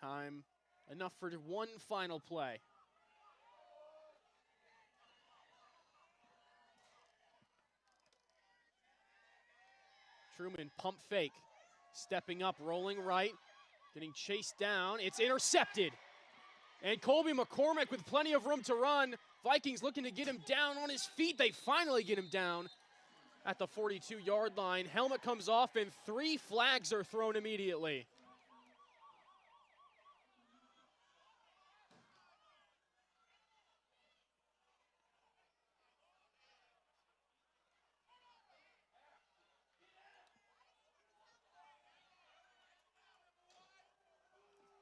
Time enough for one final play. Truman, pump fake, stepping up, rolling right, getting chased down. It's intercepted. And Colby McCormick with plenty of room to run. Vikings looking to get him down on his feet. They finally get him down at the 42-yard line. Helmet comes off, and 3 flags are thrown immediately.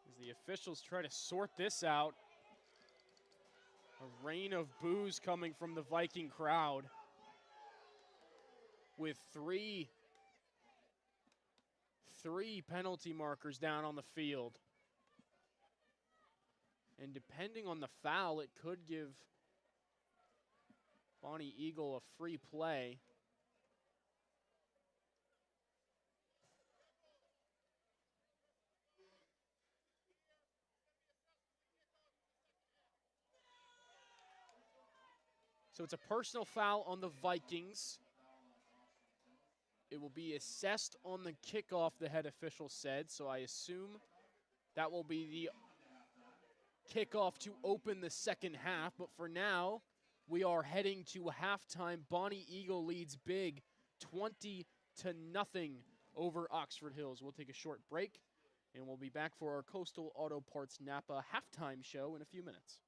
As the officials try to sort this out, a rain of boos coming from the Viking crowd with three penalty markers down on the field. And depending on the foul, it could give Bonny Eagle a free play. So it's a personal foul on the Vikings. It will be assessed on the kickoff, the head official said, so I assume that will be the kickoff to open the second half. But for now, we are heading to halftime. Bonny Eagle leads big, 20-0 over Oxford Hills. We'll take a short break, and we'll be back for our Coastal Auto Parts Napa halftime show in a few minutes.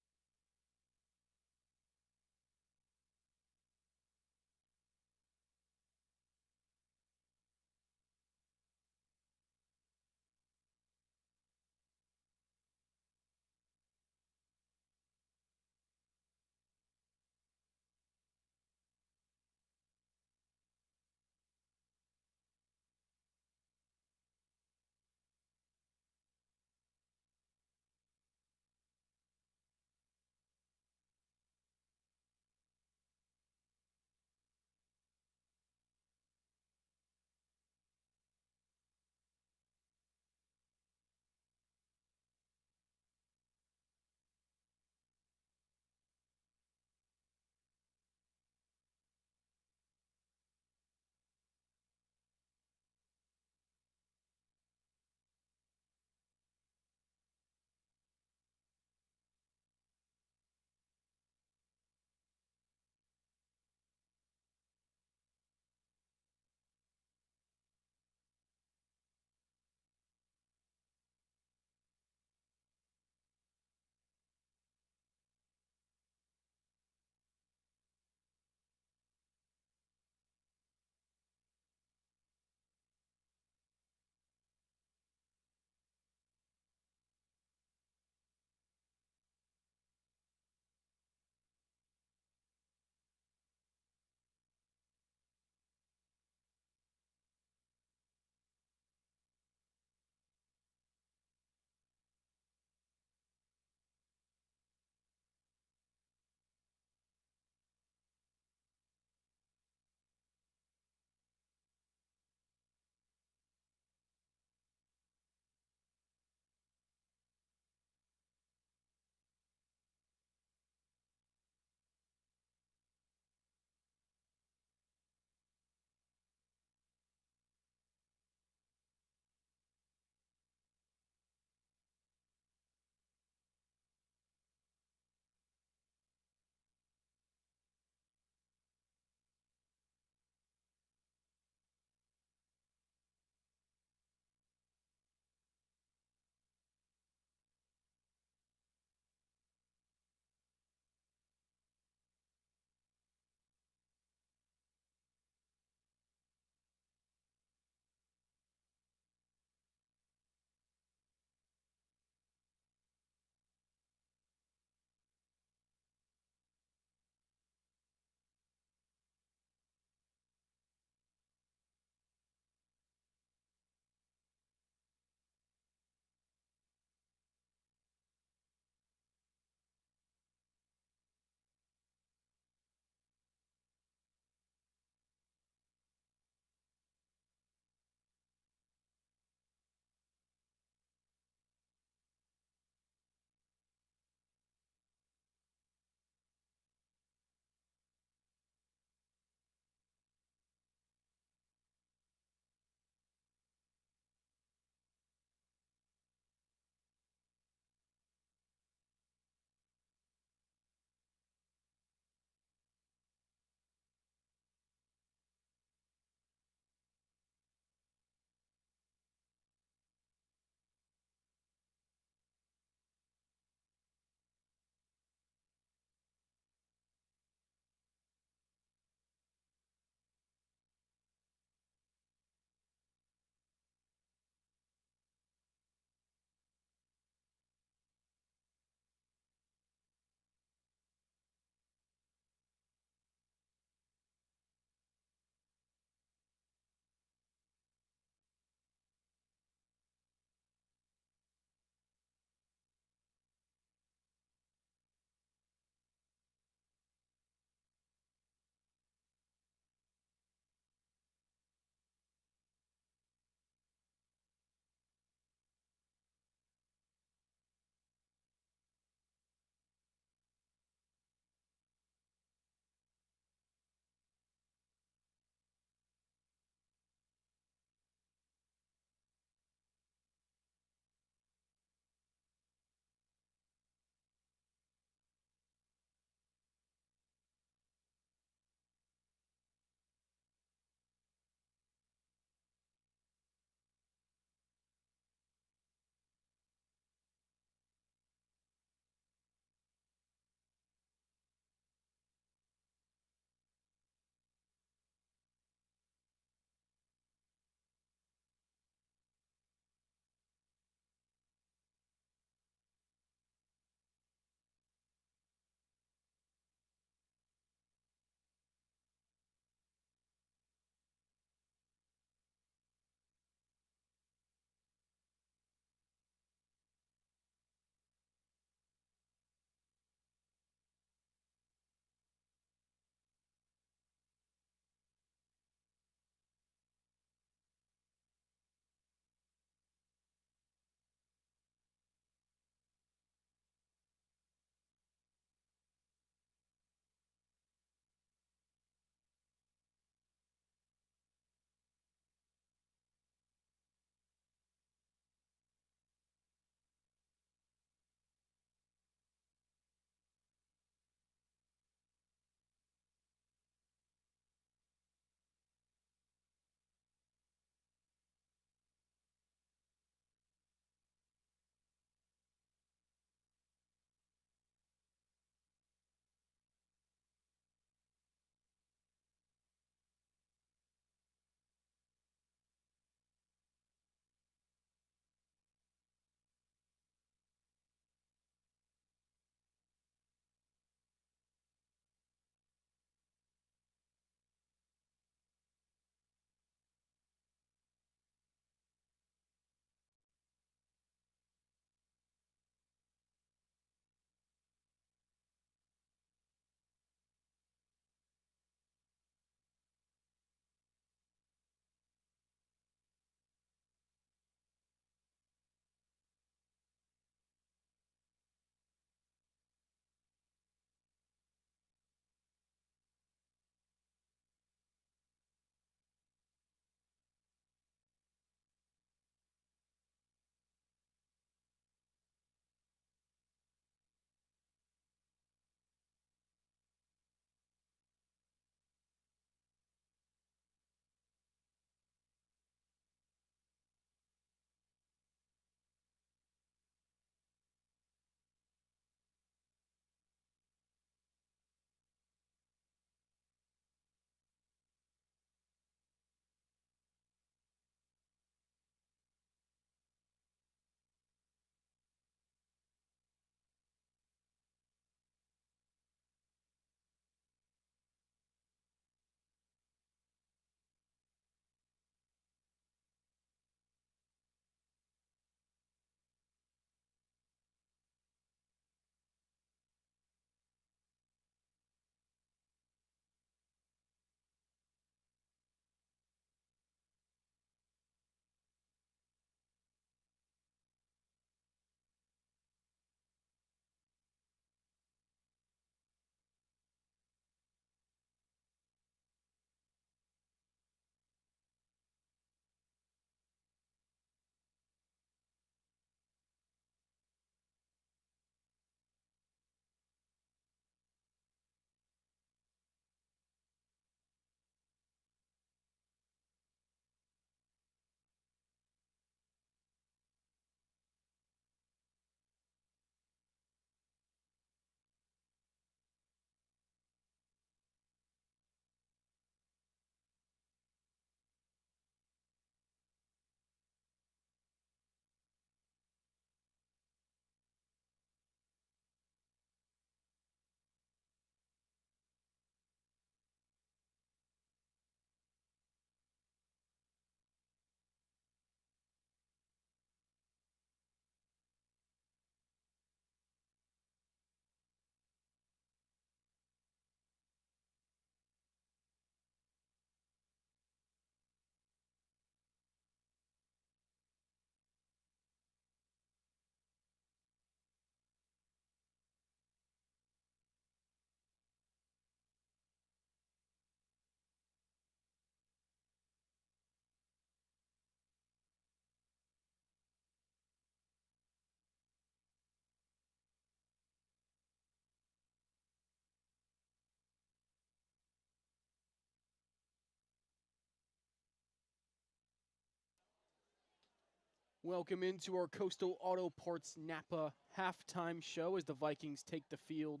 Welcome into our Coastal Auto Parts Napa halftime show as the Vikings take the field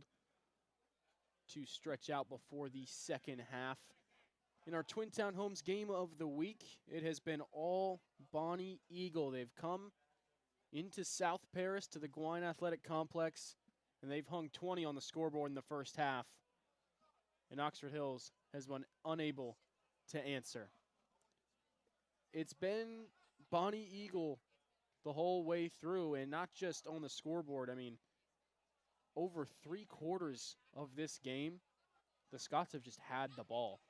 to stretch out before the second half. In our Twin Town Homes game of the week, it has been all Bonny Eagle. They've come into South Paris to the Gouin Athletic Complex, and they've hung 20 on the scoreboard in the first half. And Oxford Hills has been unable to answer. It's been Bonny Eagle the whole way through, and not just on the scoreboard. I mean, over 3/4 of this game, the Scots have just had the ball.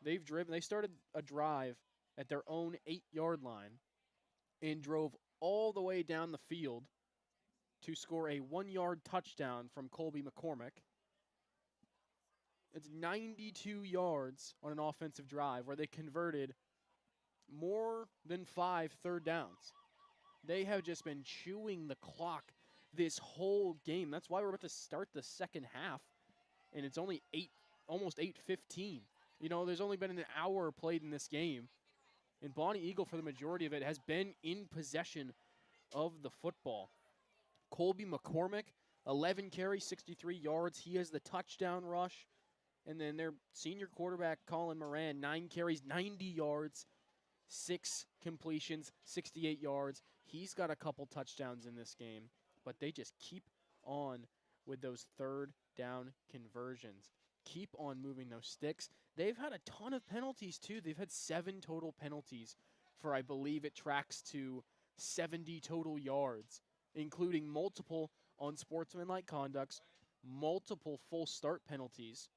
They've driven, they started a drive at their own 8-yard line and drove all the way down the field to score a 1-yard touchdown from Colby McCormick. It's 92 yards on an offensive drive where they converted more than 5 third downs. They have just been chewing the clock this whole game. That's why we're about to start the second half, and it's only almost 8:15. You know, there's only been an hour played in this game, and Bonny Eagle, for the majority of it, has been in possession of the football. Colby McCormick, 11 carries, 63 yards. He has the touchdown rush. And then their senior quarterback, Colin Moran, 9 carries, 90 yards, 6 completions, 68 yards. He's got a couple touchdowns in this game, but they just keep on with those third down conversions. Keep on moving those sticks. They've had a ton of penalties, too. They've had 7 total penalties for, I believe it tracks to 70 total yards, including multiple unsportsmanlike conducts, multiple full start penalties,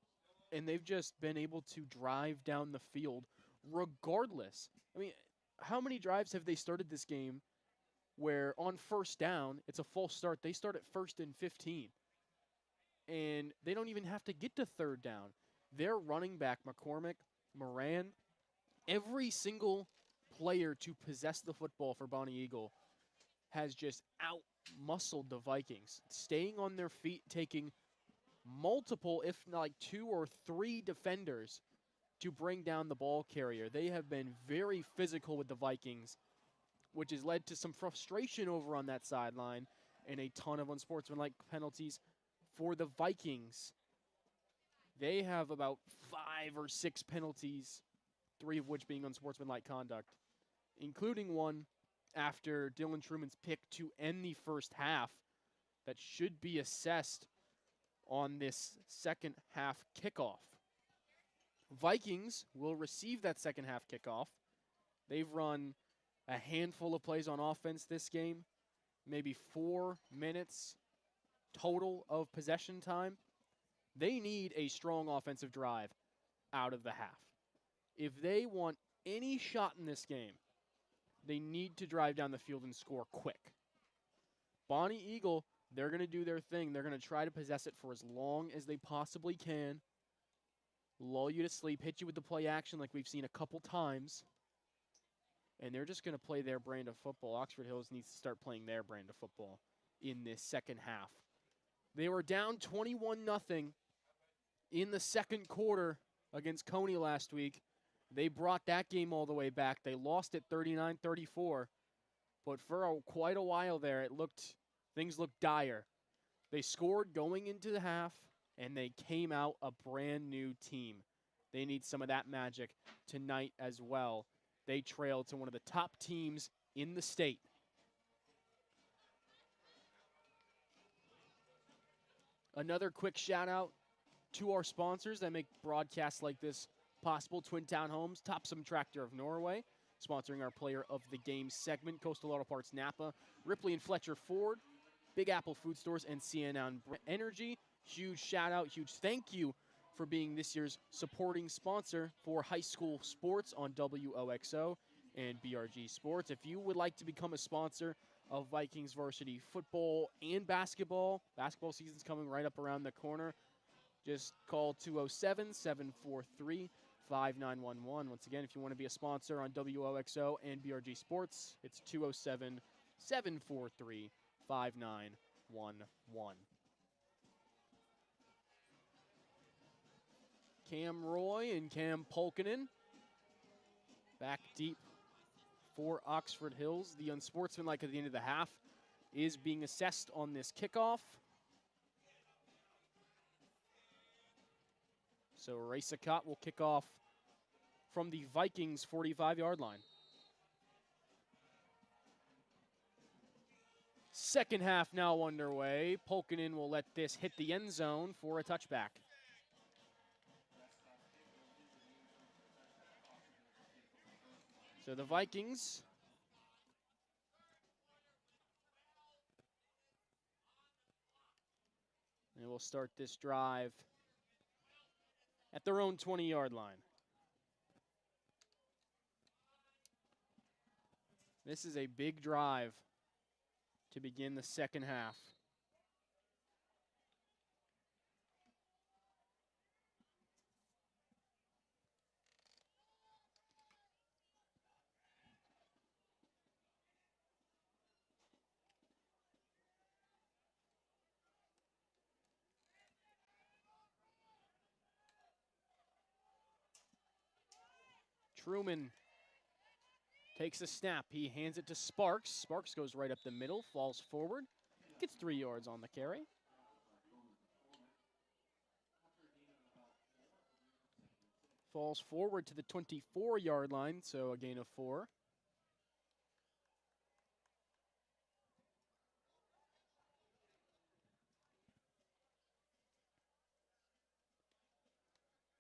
and they've just been able to drive down the field regardless. I mean, how many drives have they started this game where on first down, it's a false start, they start at 1st and 15, and they don't even have to get to third down. Their running back, McCormick, Moran, every single player to possess the football for Bonny Eagle has just out-muscled the Vikings, staying on their feet, taking multiple, if not like 2 or 3 defenders to bring down the ball carrier. They have been very physical with the Vikings, which has led to some frustration over on that sideline and a ton of unsportsmanlike penalties for the Vikings. They have about 5 or 6 penalties, 3 of which being unsportsmanlike conduct, including one after Dylan Truman's pick to end the first half that should be assessed on this second half kickoff. Vikings will receive that second half kickoff. They've run a handful of plays on offense this game, maybe 4 minutes total of possession time. They need a strong offensive drive out of the half. If they want any shot in this game, they need to drive down the field and score quick. Bonny Eagle, they're going to do their thing. They're going to try to possess it for as long as they possibly can, lull you to sleep, hit you with the play action like we've seen a couple times, and they're just going to play their brand of football. Oxford Hills needs to start playing their brand of football in this second half. They were down 21-0 in the second quarter against Coney last week. They brought that game all the way back. They lost it 39-34, but for quite a while there, things looked dire. They scored going into the half, and they came out a brand new team. They need some of that magic tonight as well. They trailed to one of the top teams in the state. Another quick shout out to our sponsors that make broadcasts like this possible. Twin Town Homes, Topsom Tractor of Norway, sponsoring our Player of the Game segment. Coastal Auto Parts Napa, Ripley and Fletcher Ford, Big Apple Food Stores, and CNN Energy. Huge shout out, huge thank you for being this year's supporting sponsor for high school sports on WOXO and BRG Sports. If you would like to become a sponsor of Vikings varsity football and basketball season's coming right up around the corner, just call 207-743-5911. Once again, if you want to be a sponsor on WOXO and BRG Sports, it's 207-743-5911. Cam Roy and Cam Polkinen back deep for Oxford Hills. The unsportsmanlike at the end of the half is being assessed on this kickoff. So Raysacott will kick off from the Vikings 45-yard line. Second half now underway. Polkinen will let this hit the end zone for a touchback. So the Vikings and will start this drive at their own 20-yard line. This is a big drive to begin the second half. Truman takes a snap. He hands it to Sparks. Sparks goes right up the middle, falls forward, gets 3 yards on the carry. Falls forward to the 24-yard line, so a gain of 4.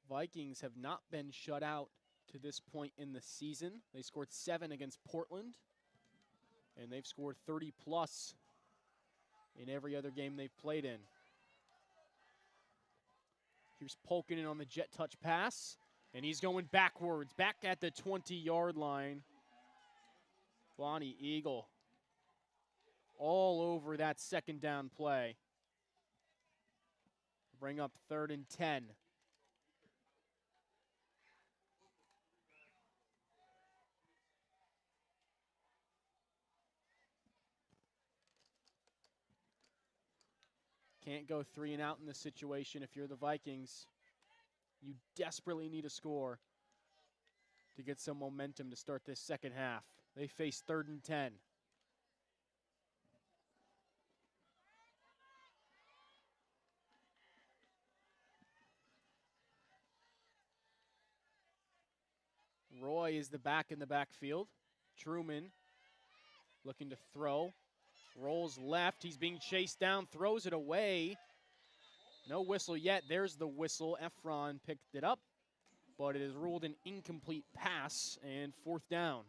Vikings have not been shut out to this point in the season. They scored 7 against Portland, and they've scored 30-plus in every other game they've played in. Here's Polkinen on the jet touch pass, and he's going backwards, back at the 20-yard line. Bonny Eagle all over that second down play. Bring up 3rd and 10. Can't go 3 and out in this situation if you're the Vikings. You desperately need a score to get some momentum to start this second half. They face 3rd and 10. Roy is the back in the backfield. Truman looking to throw. Rolls left. He's being chased down. Throws it away. No whistle yet. There's the whistle. Efron picked it up, but it is ruled an incomplete pass and 4th down.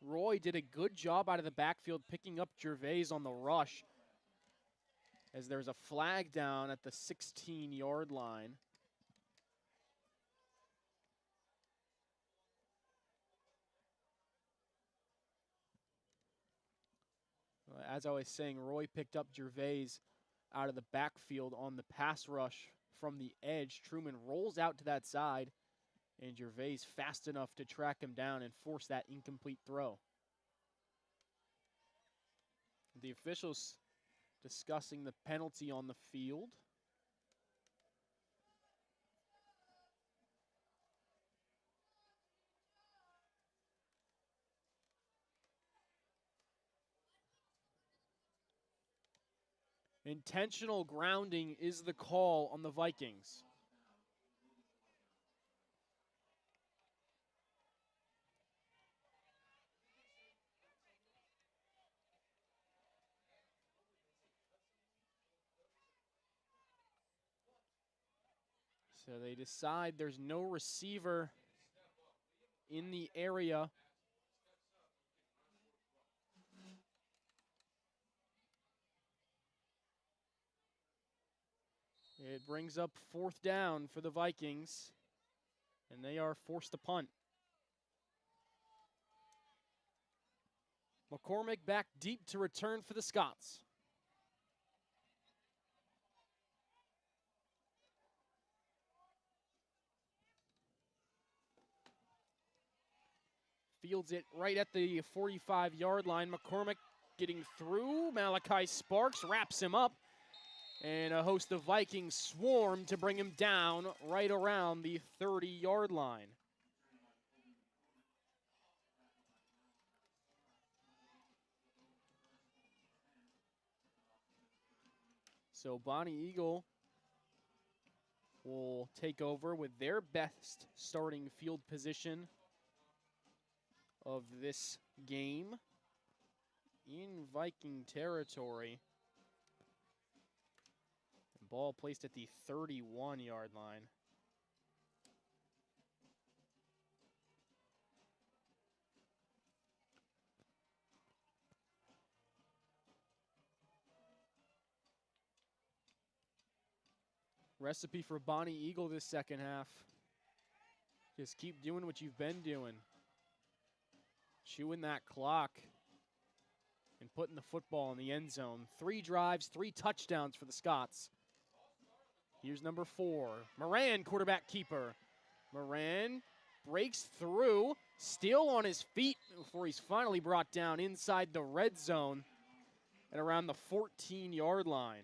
Roy did a good job out of the backfield picking up Gervais on the rush as there's a flag down at the 16-yard line. As I was saying, Roy picked up Gervais out of the backfield on the pass rush from the edge. Truman rolls out to that side, and Gervais fast enough to track him down and force that incomplete throw. The officials discussing the penalty on the field. Intentional grounding is the call on the Vikings. So they decide there's no receiver in the area. It brings up 4th down for the Vikings, and they are forced to punt. McCormick back deep to return for the Scots. Fields it right at the 45-yard line. McCormick getting through. Malachi Sparks wraps him up. And a host of Vikings swarm to bring him down right around the 30-yard line. So Bonny Eagle will take over with their best starting field position of this game in Viking territory. Ball placed at the 31-yard line. Recipe for Bonny Eagle this second half. Just keep doing what you've been doing. Chewing that clock and putting the football in the end zone. 3 drives, 3 touchdowns for the Scots. Here's number 4. Moran, quarterback keeper. Moran breaks through, still on his feet before he's finally brought down inside the red zone at around the 14-yard line.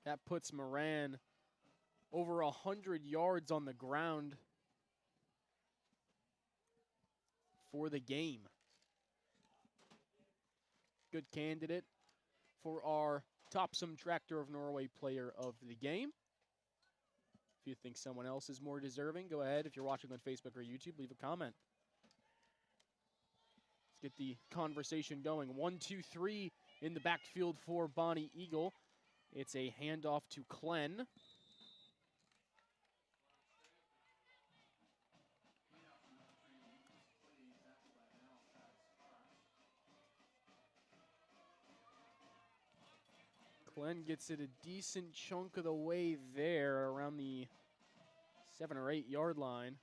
That puts Moran over 100 yards on the ground for the game. Good candidate for our Topsom Tractor of Norway player of the game. If you think someone else is more deserving, go ahead. If you're watching on Facebook or YouTube, leave a comment. Let's get the conversation going. 1, 2, 3 in the backfield for Bonny Eagle. It's a handoff to Klen. Klen gets it a decent chunk of the way there, around the 7 or 8 yard line.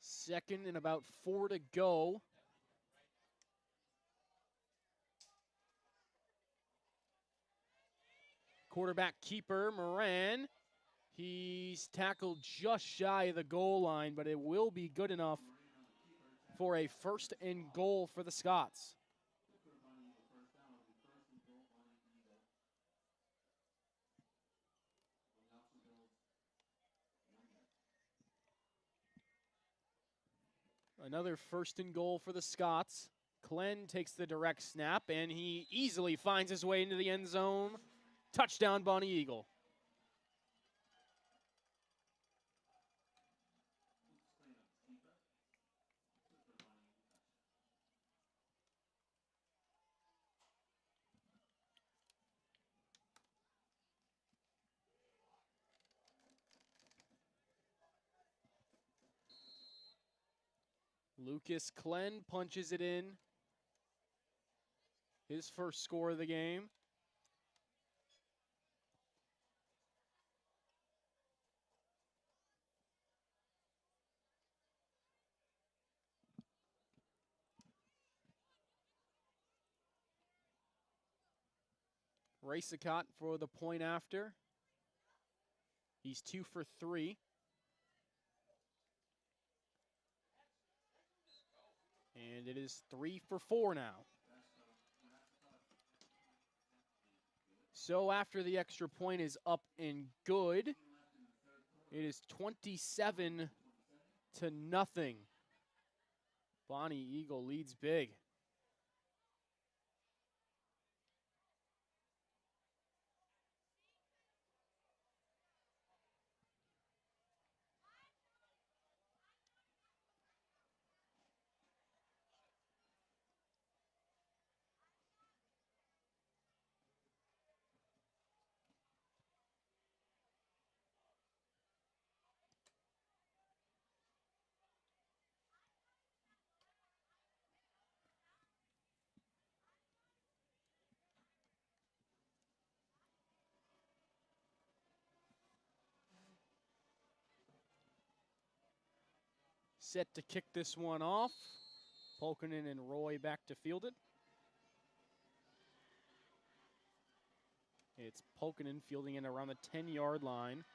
Second and about 4 to go. Quarterback keeper, Moran. He's tackled just shy of the goal line, but it will be good enough for a 1st and goal for the Scots. Another 1st and goal for the Scots. Klen takes the direct snap, and he easily finds his way into the end zone. Touchdown, Bonny Eagle. Lucas Klen punches it in. His first score of the game. Racicott for the point after. He's 2 for 3. And it is 3 for 4 now. So after the extra point is up and good, it is 27-0. Bonny Eagle leads big. set to kick this one off. Polkinen and Roy back to field it. It's Polkinen fielding in around the 10-yard line.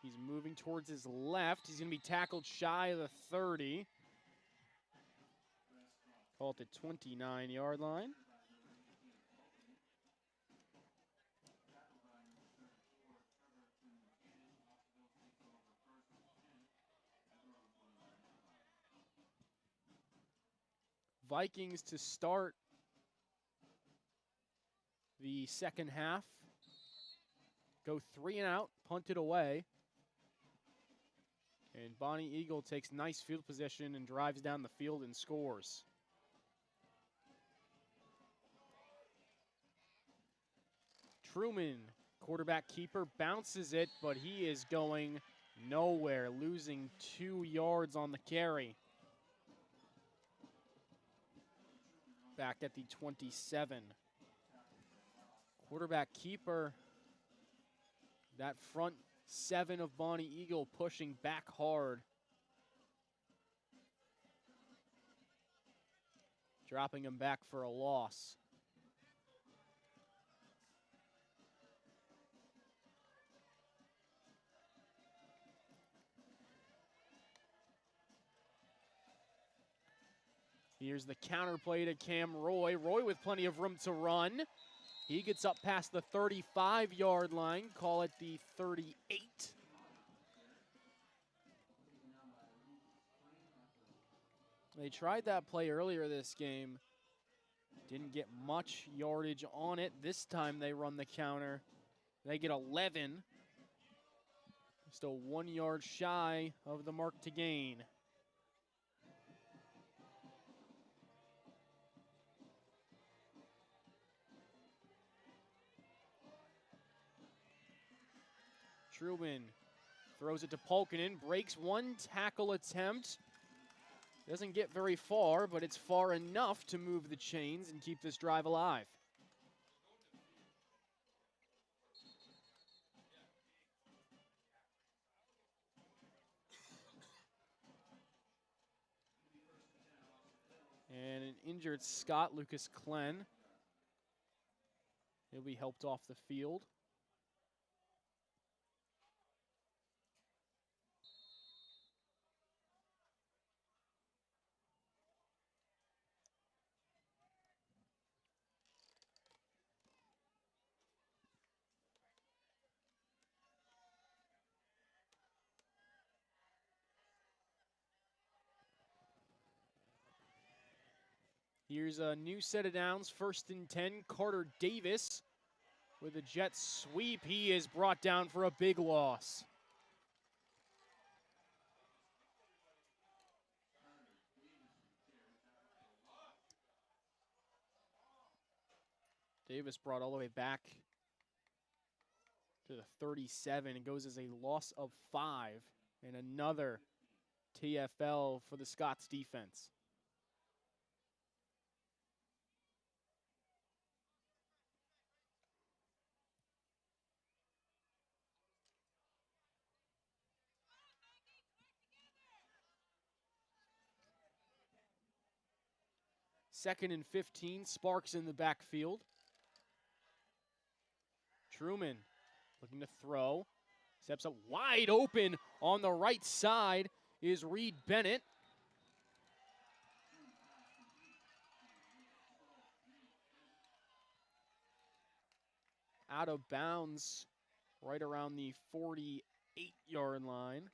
He's moving towards his left. He's going to be tackled shy of the 30. Call it the 29-yard line. Vikings to start the second half. Go 3 and out, punt it away. And Bonny Eagle takes nice field position and drives down the field and scores. Truman, quarterback keeper, bounces it, but he is going nowhere, losing 2 yards on the carry. Back at the 27. Quarterback keeper, that front 7 of Bonny Eagle pushing back hard. Dropping him back for a loss. Here's the counter play to Cam Roy. Roy with plenty of room to run. He gets up past the 35-yard line. Call it the 38. They tried that play earlier this game. Didn't get much yardage on it. This time they run the counter. They get 11. Still 1 yard shy of the mark to gain. Truman throws it to Polkinen, breaks one tackle attempt. Doesn't get very far, but it's far enough to move the chains and keep this drive alive. And an injured Scott, Lucas Klenn. He'll be helped off the field. Here's a new set of downs, 1st and 10. Carter Davis with a jet sweep. He is brought down for a big loss. Davis brought all the way back to the 37 and goes as a loss of 5. And another TFL for the Scots defense. Second and 15, Sparks in the backfield. Truman looking to throw. Steps up wide open on the right side is Reed Bennett. Out of bounds right around the 48-yard line.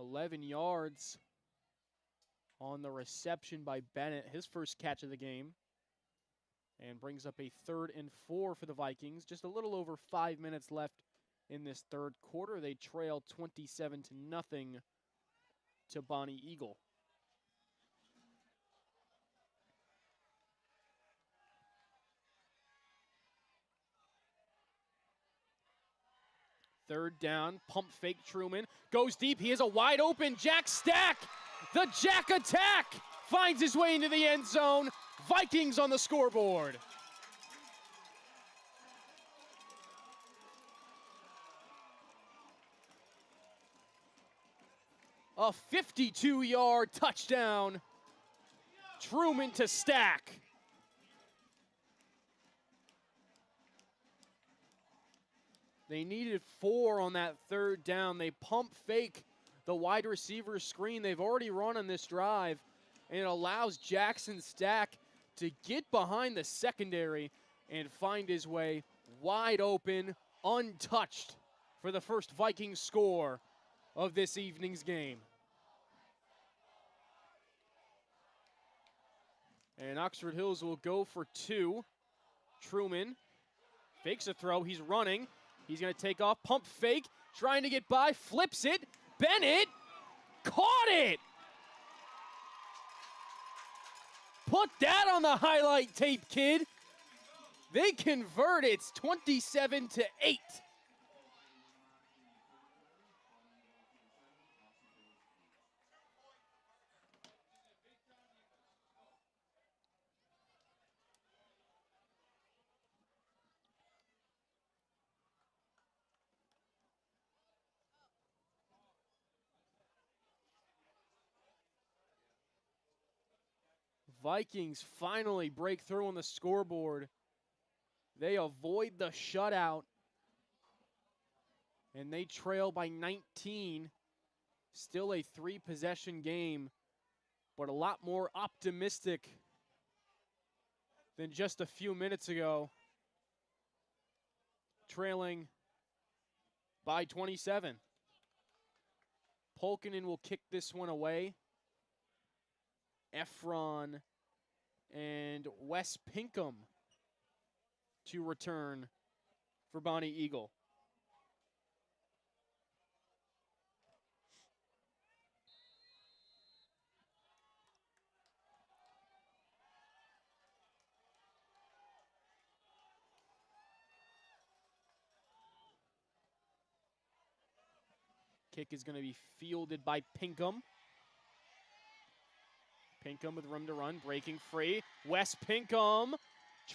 $11 yards on the reception by Bennett, his first catch of the game. And brings up a 3rd and 4 for the Vikings. Just a little over 5 minutes left in this third quarter. They trail 27-0 to Bonny Eagle. Third down, pump fake Truman. Goes deep, he has a wide open Jack Stack. The Jack attack finds his way into the end zone. Vikings on the scoreboard. A 52-yard touchdown. Truman to stack. They needed 4 on that third down. They pump fake the wide receiver screen they've already run on this drive, and it allows Jackson Stack to get behind the secondary and find his way wide open, untouched for the first Vikings score of this evening's game. And Oxford Hills will go for 2. Truman fakes a throw. He's running. He's going to take off. Pump fake. Trying to get by. Flips it. Bennett caught it. Put that on the highlight tape, kid. They convert. It's 27-8. Vikings finally break through on the scoreboard. They avoid the shutout, and they trail by 19. Still a 3-possession game, but a lot more optimistic than just a few minutes ago, trailing by 27. Polkinen will kick this one away. Efron and Wes Pinkham to return for Bonny Eagle. Kick is going to be fielded by Pinkham. Pinkham with room to run, breaking free. Wes Pinkham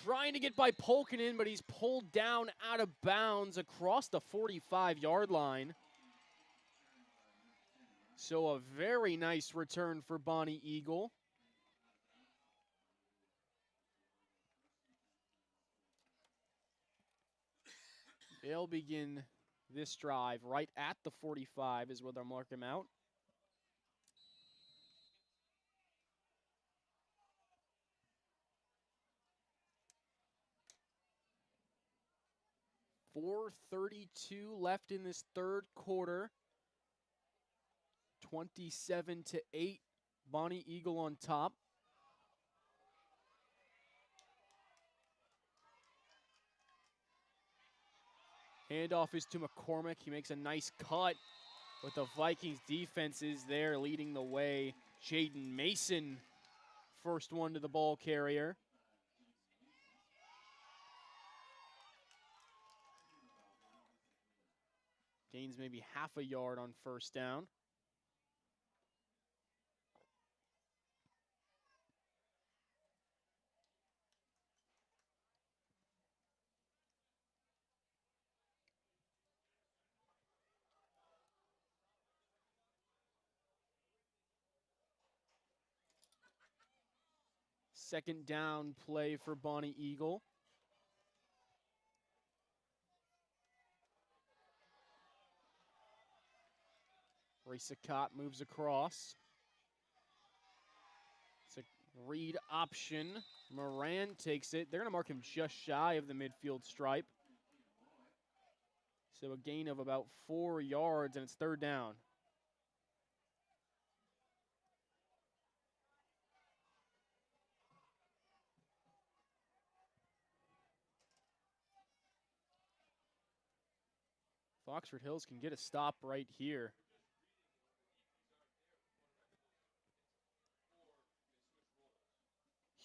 trying to get by Polkinen, but he's pulled down out of bounds across the 45-yard line. So a very nice return for Bonny Eagle. They'll begin this drive right at the 45 is where they'll mark him out. .432 left in this third quarter. 27-8, Bonny Eagle on top. Handoff is to McCormick. He makes a nice cut, but the Vikings defense is there leading the way. Jaden Mason, first one to the ball carrier. Gains maybe half a yard on first down. Second down play for Bonny Eagle. Ray Sakat moves across. It's a read option. Moran takes it. They're going to mark him just shy of the midfield stripe. So a gain of about 4 yards, and it's third down. Oxford Hills can get a stop right here.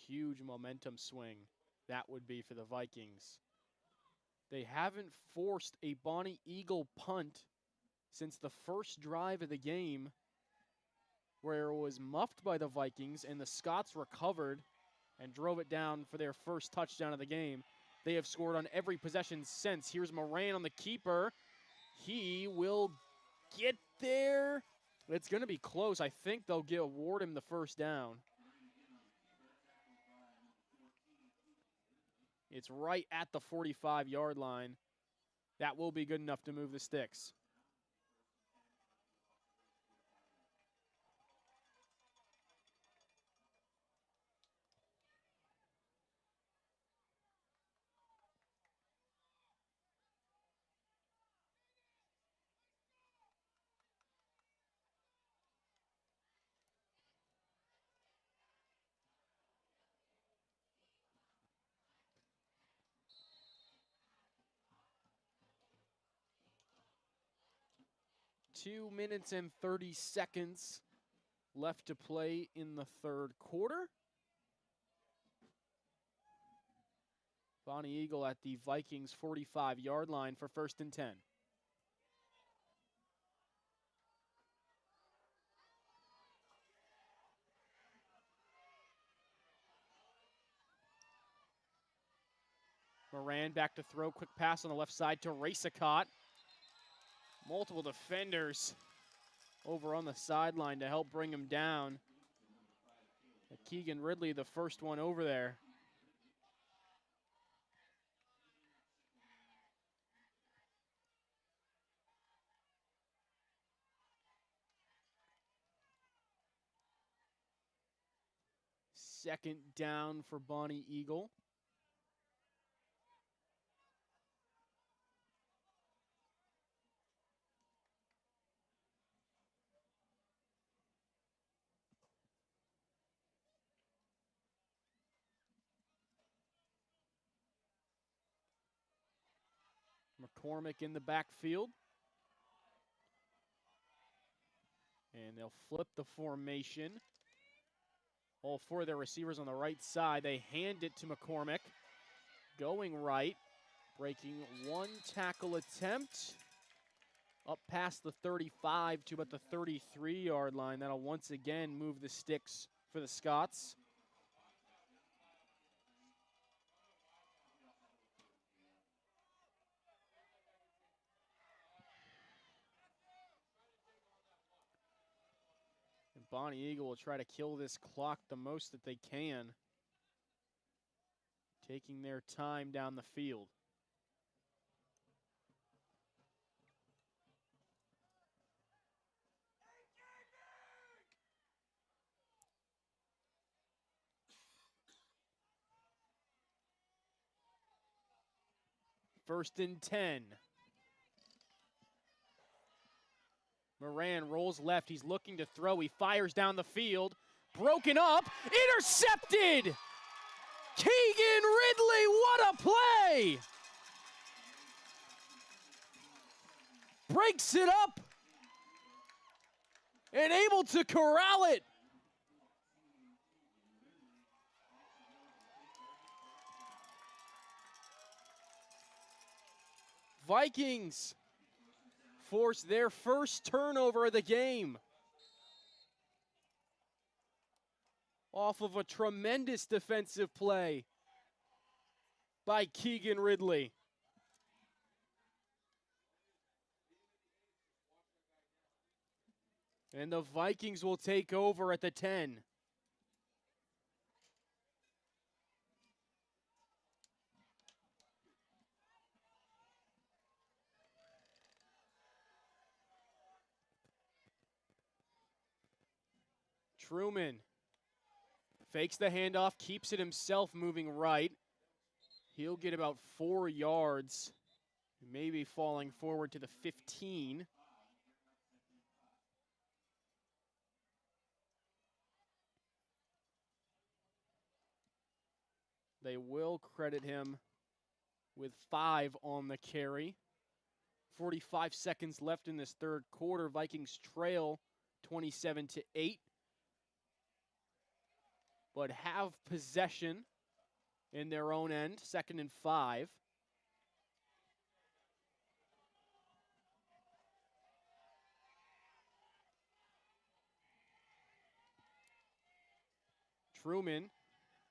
Huge momentum swing that would be for the Vikings. They haven't forced a Bonny Eagle punt since the first drive of the game, where it was muffed by the Vikings and the Scots recovered and drove it down for their first touchdown of the game. They have scored on every possession since. Here's Moran on the keeper. He will get there. It's going to be close. I think they'll award him the first down. It's right at the 45-yard line. That will be good enough to move the sticks. Two minutes and 30 seconds left to play in the third quarter. Bonny Eagle at the Vikings 45-yard line for 1st and 10. Moran back to throw, quick pass on the left side to Racicott. Multiple defenders over on the sideline to help bring him down. Keegan Ridley, the first one over there. Second down for Bonny Eagle. McCormick in the backfield. And they'll flip the formation. All four of their receivers on the right side. They hand it to McCormick. Going right. Breaking one tackle attempt. Up past the 35 to about the 33-yard line. That'll once again move the sticks for the Scots. Bonny Eagle will try to kill this clock the most that they can. Taking their time down the field. First and 10. Moran rolls left. He's looking to throw. He fires down the field. Broken up. Intercepted! Keegan Ridley, what a play! Breaks it up. And able to corral it. Vikings force their first turnover of the game off of a tremendous defensive play by Keegan Ridley. And the Vikings will take over at the 10. Truman fakes the handoff, keeps it himself moving right. He'll get about 4 yards, maybe falling forward to the 15. They will credit him with 5 on the carry. 45 seconds left in this third quarter. Vikings trail 27-8. But have possession in their own end, 2nd and 5. Truman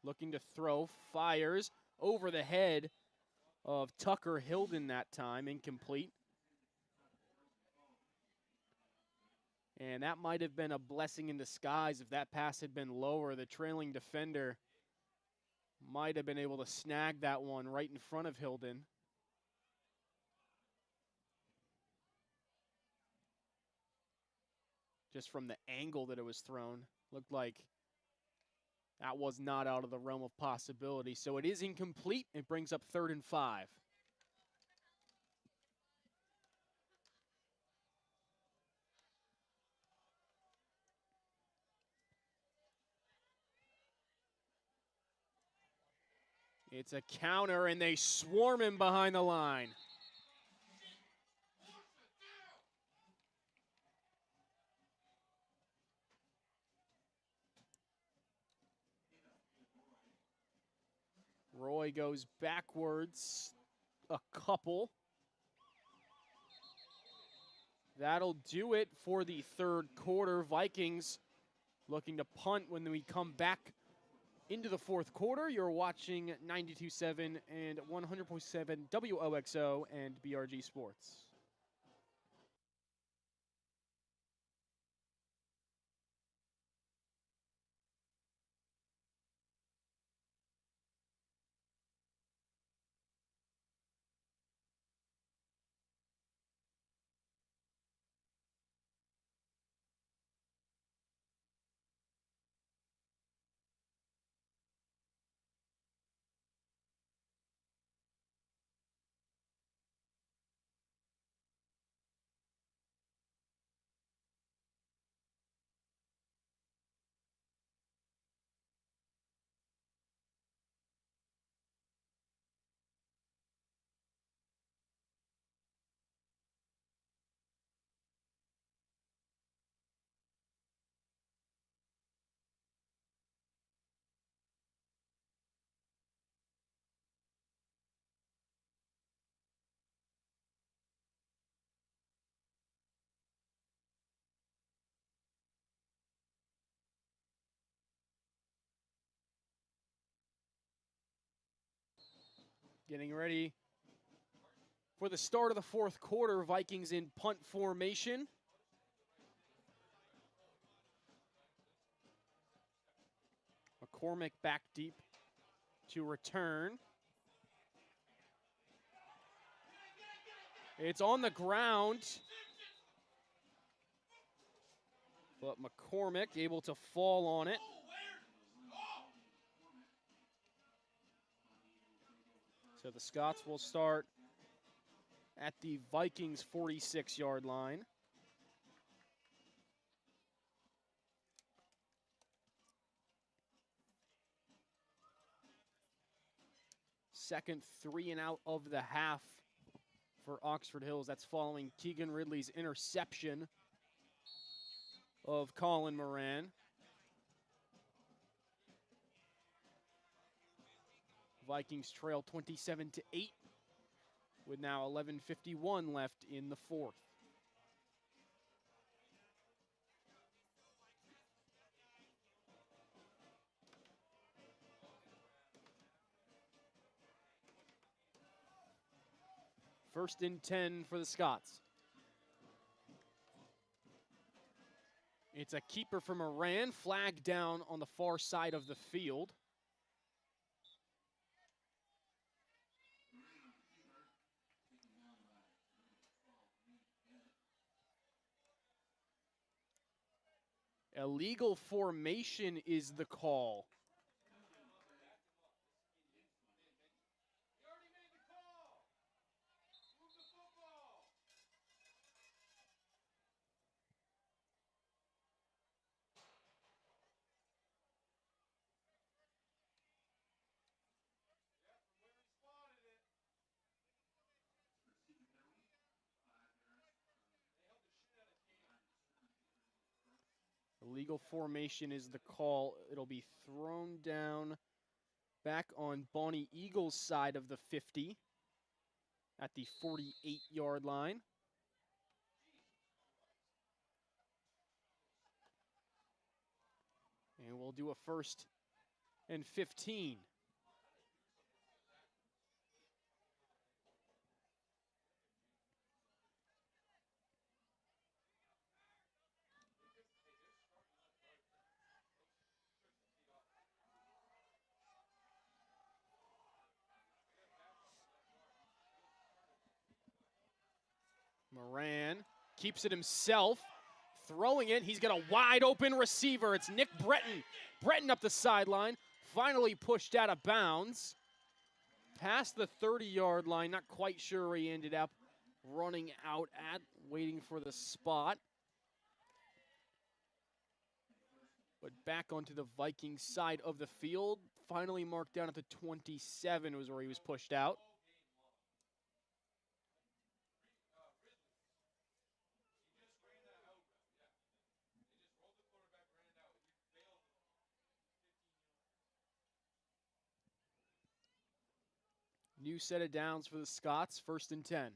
looking to throw, fires over the head of Tucker Hilden that time, incomplete. And that might have been a blessing in disguise. If that pass had been lower, the trailing defender might have been able to snag that one right in front of Hilden. Just from the angle that it was thrown, looked like that was not out of the realm of possibility. So it is incomplete. It brings up 3rd and 5. It's a counter, and they swarm him behind the line. Roy goes backwards a couple. That'll do it for the 3rd quarter. Vikings looking to punt when we come back into the 4th quarter. You're watching 92.7 and 100.7 WOXO and BRG Sports. Getting ready for the start of the 4th quarter. Vikings in punt formation. McCormick back deep to return. It's on the ground, but McCormick able to fall on it. So the Scots will start at the Vikings 46-yard line. Second 3 and out of the half for Oxford Hills. That's following Keegan Ridley's interception of Colin Moran. Vikings trail 27-8 with now 11:51 left in the 4th. First and 10 for the Scots. It's a keeper from Moran, flag down on the far side of the field. Illegal formation is the call. Illegal formation is the call. It'll be thrown down back on Bonny Eagles' side of the 50 at the 48-yard line. And we'll do a first and 15. Moran keeps it himself, throwing it. He's got a wide open receiver. It's Nick Breton. Breton up the sideline, finally pushed out of bounds. Past the 30-yard line, not quite sure where he ended up running out at, waiting for the spot. But back onto the Vikings side of the field, finally marked down at the 27 was where he was pushed out. New set of downs for the Scots, 1st and 10.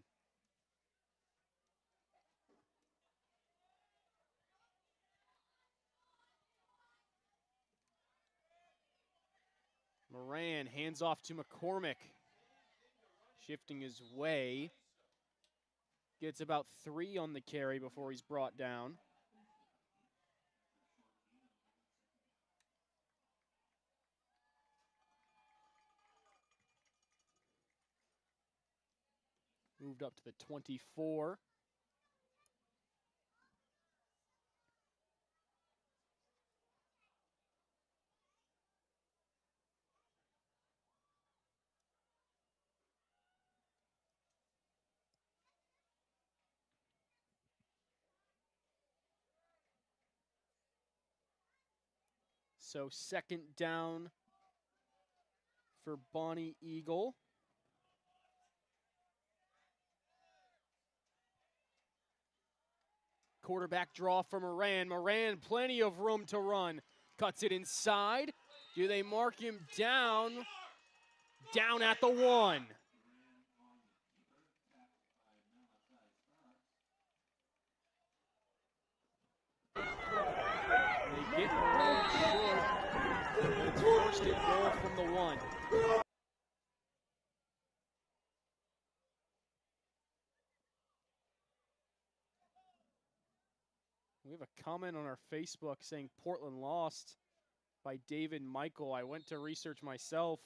Moran hands off to McCormick. Shifting his way. Gets about 3 on the carry before he's brought down. Moved up to the 24. So 2nd down for Bonny Eagle. Quarterback draw for Moran. Moran, plenty of room to run. Cuts it inside. Do they mark him down? Down at the 1. They get Moran short. But it's 1st and goal from the 1. We have a comment on our Facebook saying Portland lost by David Michael. I went to research myself.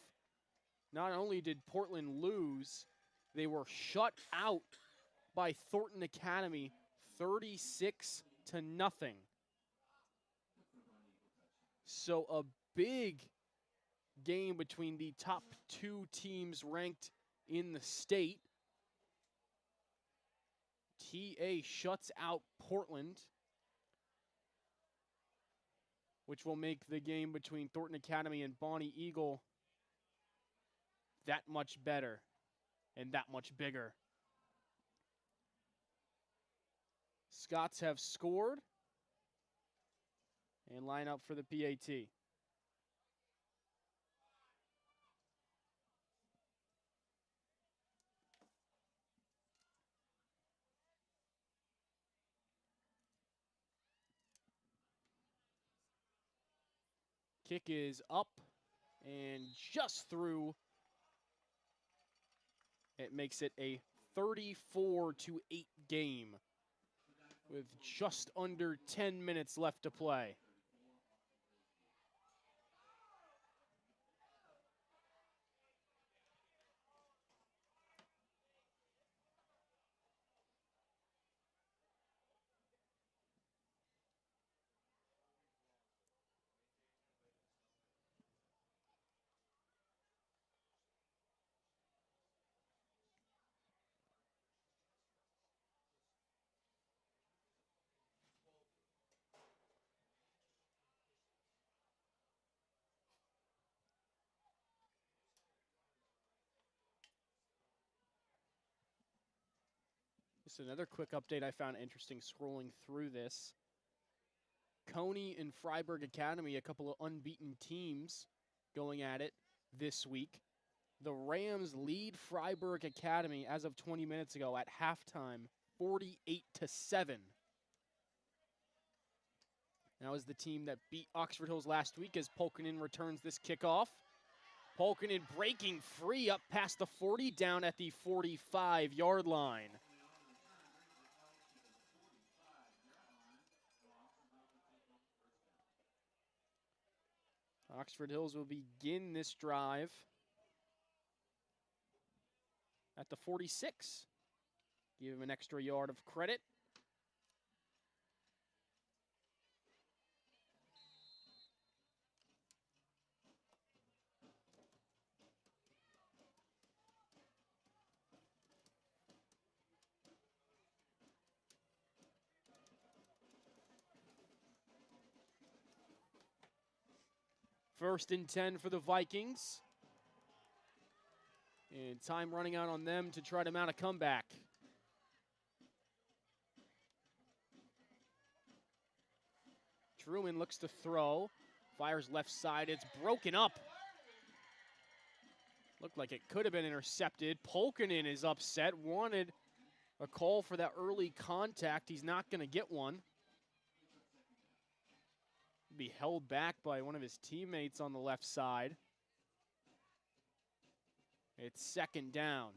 Not only did Portland lose, they were shut out by Thornton Academy 36-0. So a big game between the top 2 teams ranked in the state. TA shuts out Portland, which will make the game between Thornton Academy and Bonny Eagle that much better and that much bigger. Scots have scored and line up for the PAT. Kick is up and just through. It makes it a 34-8 game with just under 10 minutes left to play. Just another quick update I found interesting scrolling through this. Coney and Freiburg Academy, a couple of unbeaten teams going at it this week. The Rams lead Freiburg Academy as of 20 minutes ago at halftime, 48-7. That was the team that beat Oxford Hills last week as Polkinen returns this kickoff. Polkinen breaking free up past the 40, down at the 45-yard line. Oxford Hills will begin this drive at the 46. Give him an extra yard of credit. First and 10 for the Vikings. And time running out on them to try to mount a comeback. Truman looks to throw. Fires left side. It's broken up. Looked like it could have been intercepted. Polkinen is upset. Wanted a call for that early contact. He's not going to get one. Be held back by one of his teammates on the left side. It's second down.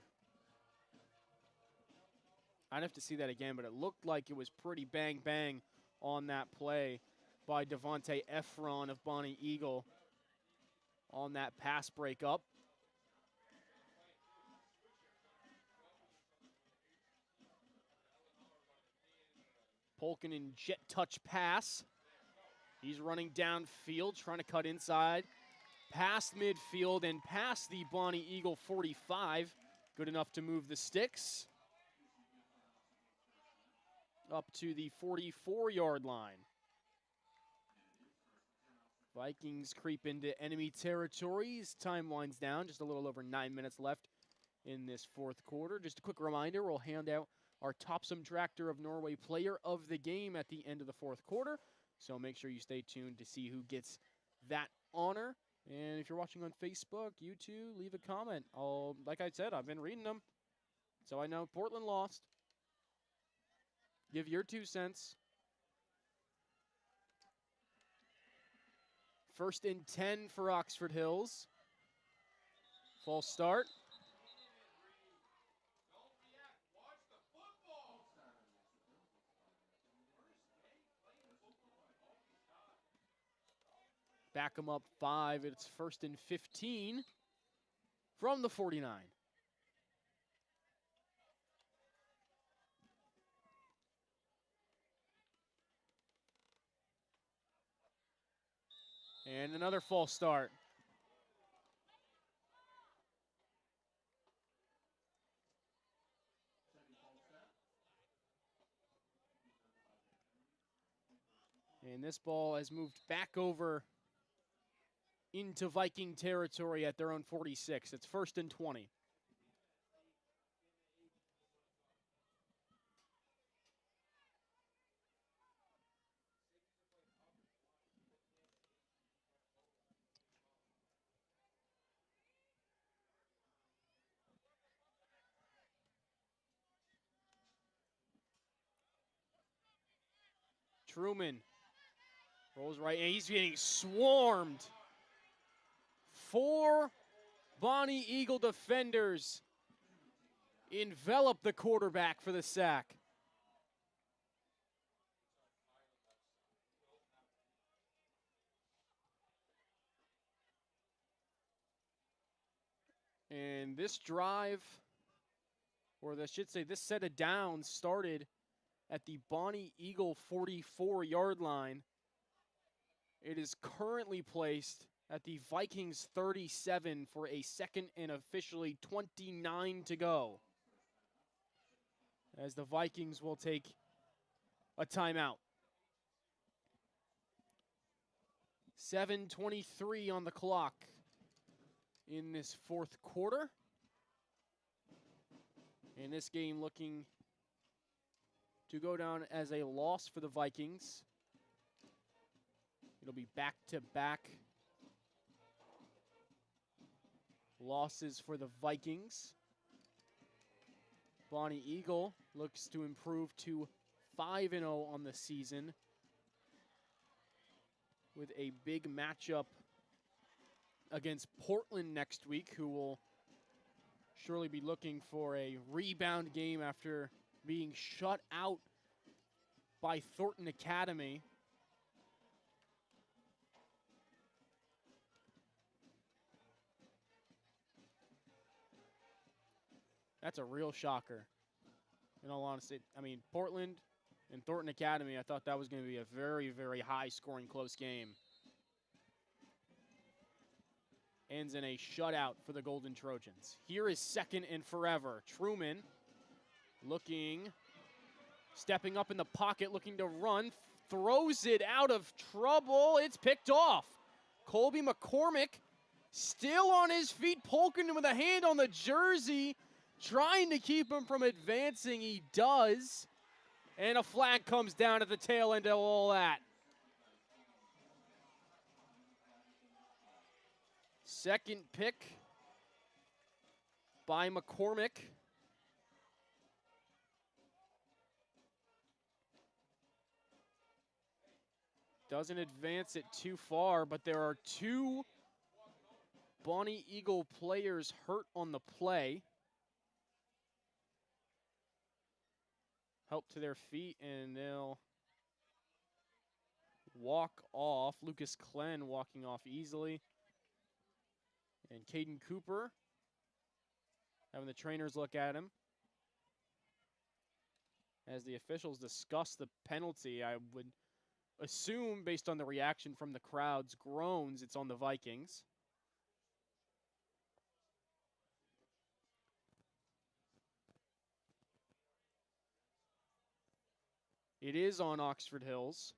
I'd have to see that again, but it looked like it was pretty bang on that play by Devontae Efron of Bonny Eagle on that pass breakup. Polkinen jet touch pass. He's running downfield, trying to cut inside. Past midfield and past the Bonny Eagle 45. Good enough to move the sticks. Up to the 44-yard line. Vikings creep into enemy territory as time winds down. Just a little over 9 minutes left in this fourth quarter. Just a quick reminder, we'll hand out our Top Subtractor of Norway Player of the Game at the end of the fourth quarter. So make sure you stay tuned to see who gets that honor. And if you're watching on Facebook, YouTube, leave a comment. Like I said, I've been reading them. So I know Portland lost. Give your 2 cents. First and 10 for Oxford Hills. False start. Back them up 5. It's first and 15 from the 49. And another false start. And this ball has moved back over into Viking territory at their own 46. It's first and 20. Truman rolls right, and he's getting swarmed. 4 Bonny Eagle defenders envelop the quarterback for the sack. And this drive, or I should say this set of downs, started at the Bonny Eagle 44-yard line. It is currently placed at the Vikings 37 for a second and officially 29 to go, as the Vikings will take a timeout. 7:23 on the clock in this fourth quarter. And this game looking to go down as a loss for the Vikings. It'll be back-to-back losses for the Vikings. Bonny Eagle looks to improve to 5-0 on the season. with a big matchup against Portland next week, who will surely be looking for a rebound game after being shut out by Thornton Academy. That's a real shocker. In all honesty, I mean, Portland and Thornton Academy, I thought that was going to be a very, very high-scoring, close game. Ends in a shutout for the Golden Trojans. Here is second and forever. Truman looking, stepping up in the pocket, looking to run, throws it out of trouble. It's picked off. Colby McCormick still on his feet, poking him with a hand on the jersey, trying to keep him from advancing. He does. And a flag comes down at the tail end of all that. Second pick by McCormick. Doesn't advance it too far, but there are two Bonny Eagle players hurt on the play. Help to their feet, and they'll walk off. Lucas Klenn walking off easily. And Caden Cooper having the trainers look at him. As the officials discuss the penalty, I would assume, based on the reaction from the crowd's groans, it's on the Vikings. It is on Oxford Hills.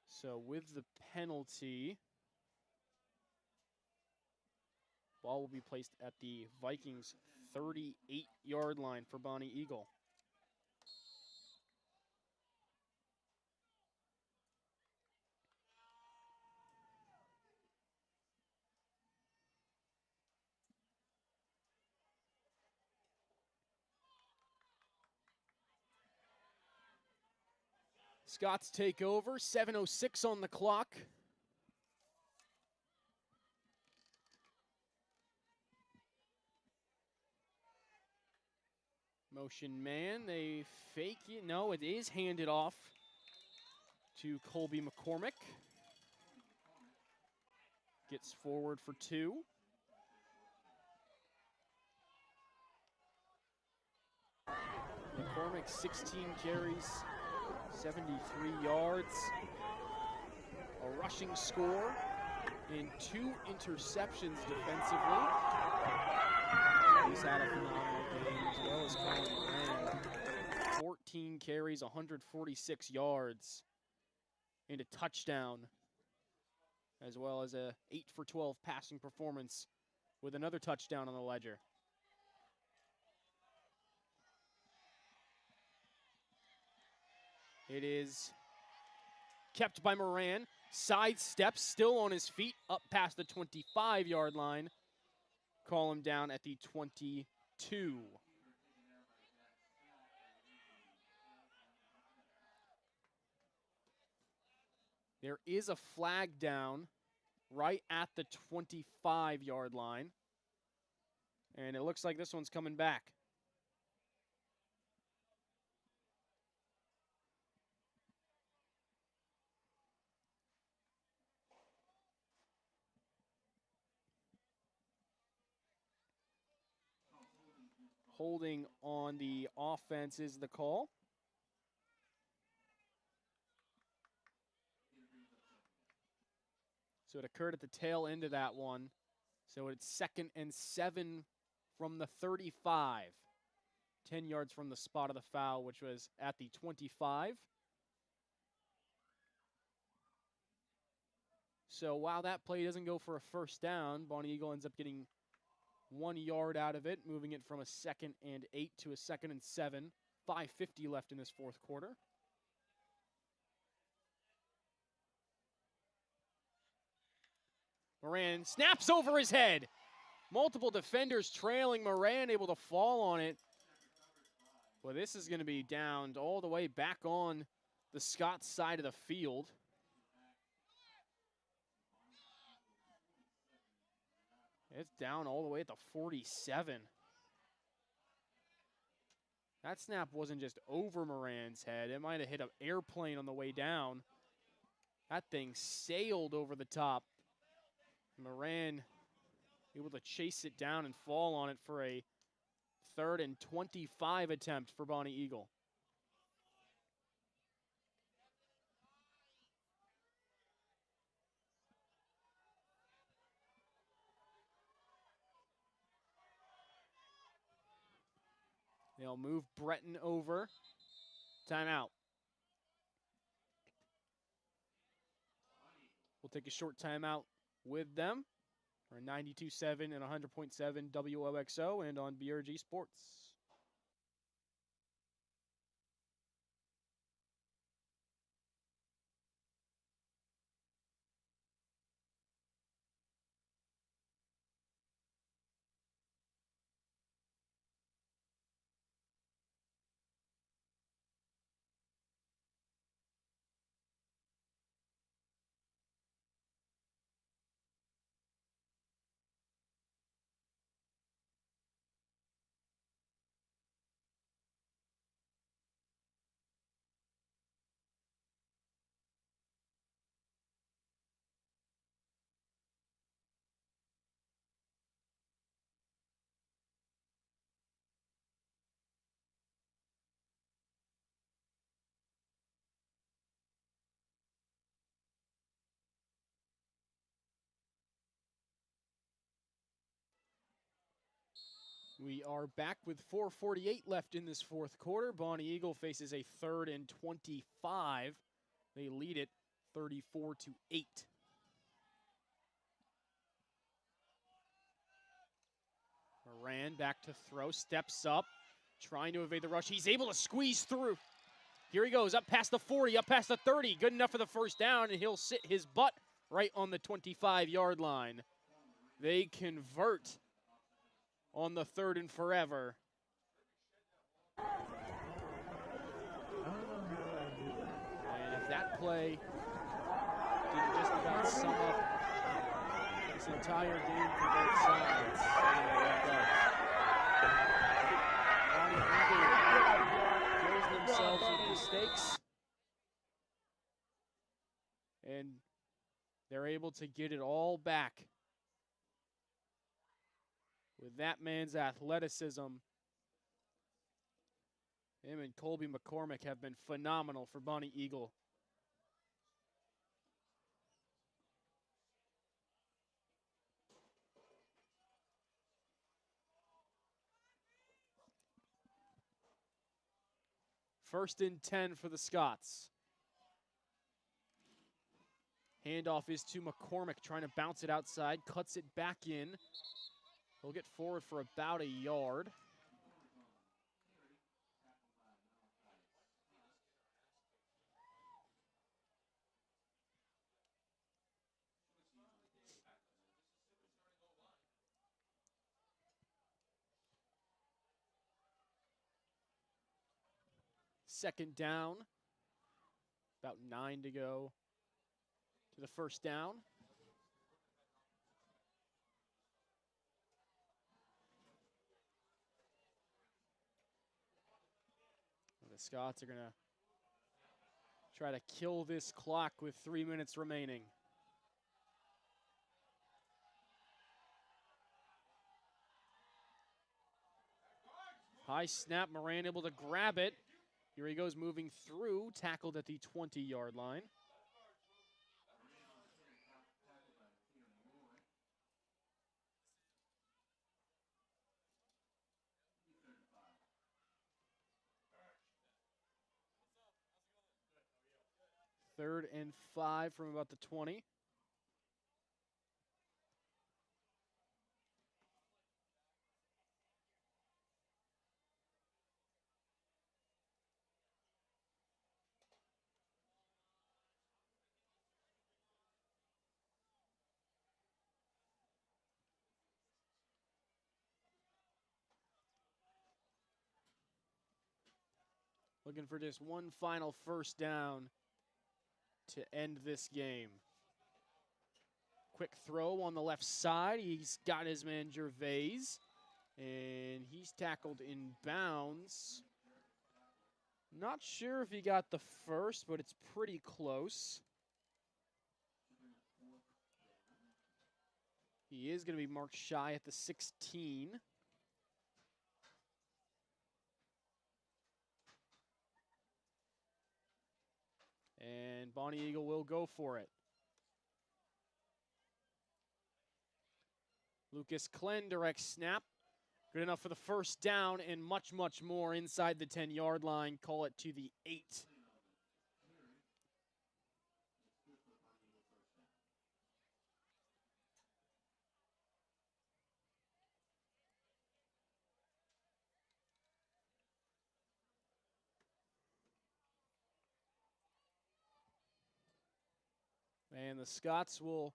So with the penalty, ball will be placed at the Vikings' 38-yard line for Bonny Eagle. Scots take over, 7:06 on the clock. Motion man, they fake it. No, it is handed off to Colby McCormick. Gets forward for two. McCormick, 16 carries, 73 yards. A rushing score and 2 interceptions defensively. He's had a phenomenal game, as well as Colin Rand. 14 carries, 146 yards, and a touchdown, as well as a 8 for 12 passing performance with another touchdown on the ledger. It is kept by Moran. Sidesteps, still on his feet, up past the 25-yard line. Call him down at the 22. There is a flag down right at the 25-yard line. And it looks like this one's coming back. Holding on the offense is the call. So it occurred at the tail end of that one. So it's 2nd and 7 from the 35. 10 yards from the spot of the foul, which was at the 25. So while that play doesn't go for a first down, Bonny Eagle ends up getting 1 yard out of it, moving it from a 2nd and 8 to a 2nd and 7. 5:50 left in this fourth quarter. Moran snaps over his head. Multiple defenders trailing. Moran able to fall on it. Well, this is going to be downed all the way back on the Scots side of the field. It's down all the way at the 47. That snap wasn't just over Moran's head. It might have hit an airplane on the way down. That thing sailed over the top. Moran able to chase it down and fall on it for a 3rd and 25 attempt for Bonny Eagle. They'll move Breton over. Timeout. We'll take a short timeout with them. We're 92.7 and 100.7 WOXO and on BRG Sports. We are back with 4:48 left in this 4th quarter. Bonny Eagle faces a 3rd and 25. They lead it 34-8. Moran back to throw, steps up, trying to evade the rush. He's able to squeeze through. Here he goes, up past the 40, up past the 30. Good enough for the first down, and he'll sit his butt right on the 25-yard line. They convert on the 3rd and forever. And if that play didn't just about sum up this entire game for both sides, Bonny Eagle kills themselves with mistakes, and they're able to get it all back. With that man's athleticism, him and Colby McCormick have been phenomenal for Bonny Eagle. First and 10 for the Scots. Handoff is to McCormick, trying to bounce it outside, cuts it back in. He'll get forward for about a yard. Second down. About 9 to go to the first down. The Scots are going to try to kill this clock with 3 minutes remaining. High snap, Moran able to grab it. Here he goes moving through, tackled at the 20-yard line. Third and 5 from about the 20. Looking for just one final first down to end this game. Quick throw on the left side. He's got his man Gervais, and he's tackled in bounds. Not sure if he got the first, but it's pretty close. He is going to be marked shy at the 16. And Bonny Eagle will go for it. Lucas Klen direct snap. Good enough for the first down and much, much more inside the 10-yard line. Call it to the 8. And the Scots will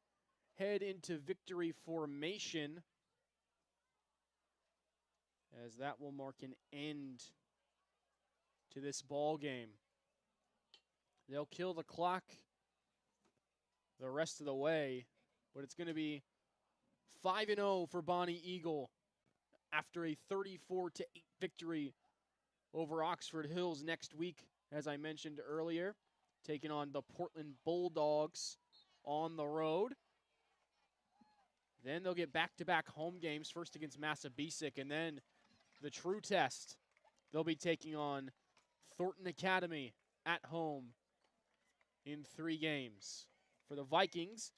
head into victory formation, as that will mark an end to this ball game. They'll kill the clock the rest of the way, but it's going to be 5-0 for Bonny Eagle after a 34-8 victory over Oxford Hills next week, as I mentioned earlier, taking on the Portland Bulldogs on the road. Then they'll get back-to-back home games, first against Massabesic, and then the true test. They'll be taking on Thornton Academy at home in 3 games. For the Vikings,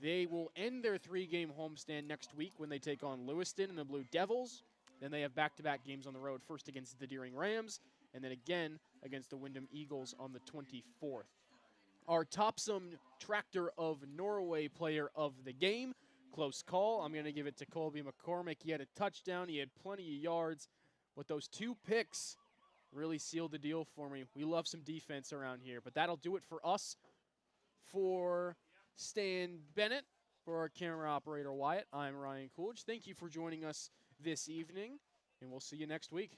they will end their 3-game homestand next week when they take on Lewiston and the Blue Devils. Then they have back-to-back games on the road, first against the Deering Rams, and then again against the Wyndham Eagles on the 24th. Our Topsum Tractor of Norway player of the game. Close call. I'm going to give it to Colby McCormick. He had a touchdown. He had plenty of yards. But those 2 picks really sealed the deal for me. We love some defense around here. But that'll do it for us. For Stan Bennett, for our camera operator Wyatt, I'm Ryan Coolidge. Thank you for joining us this evening, and we'll see you next week.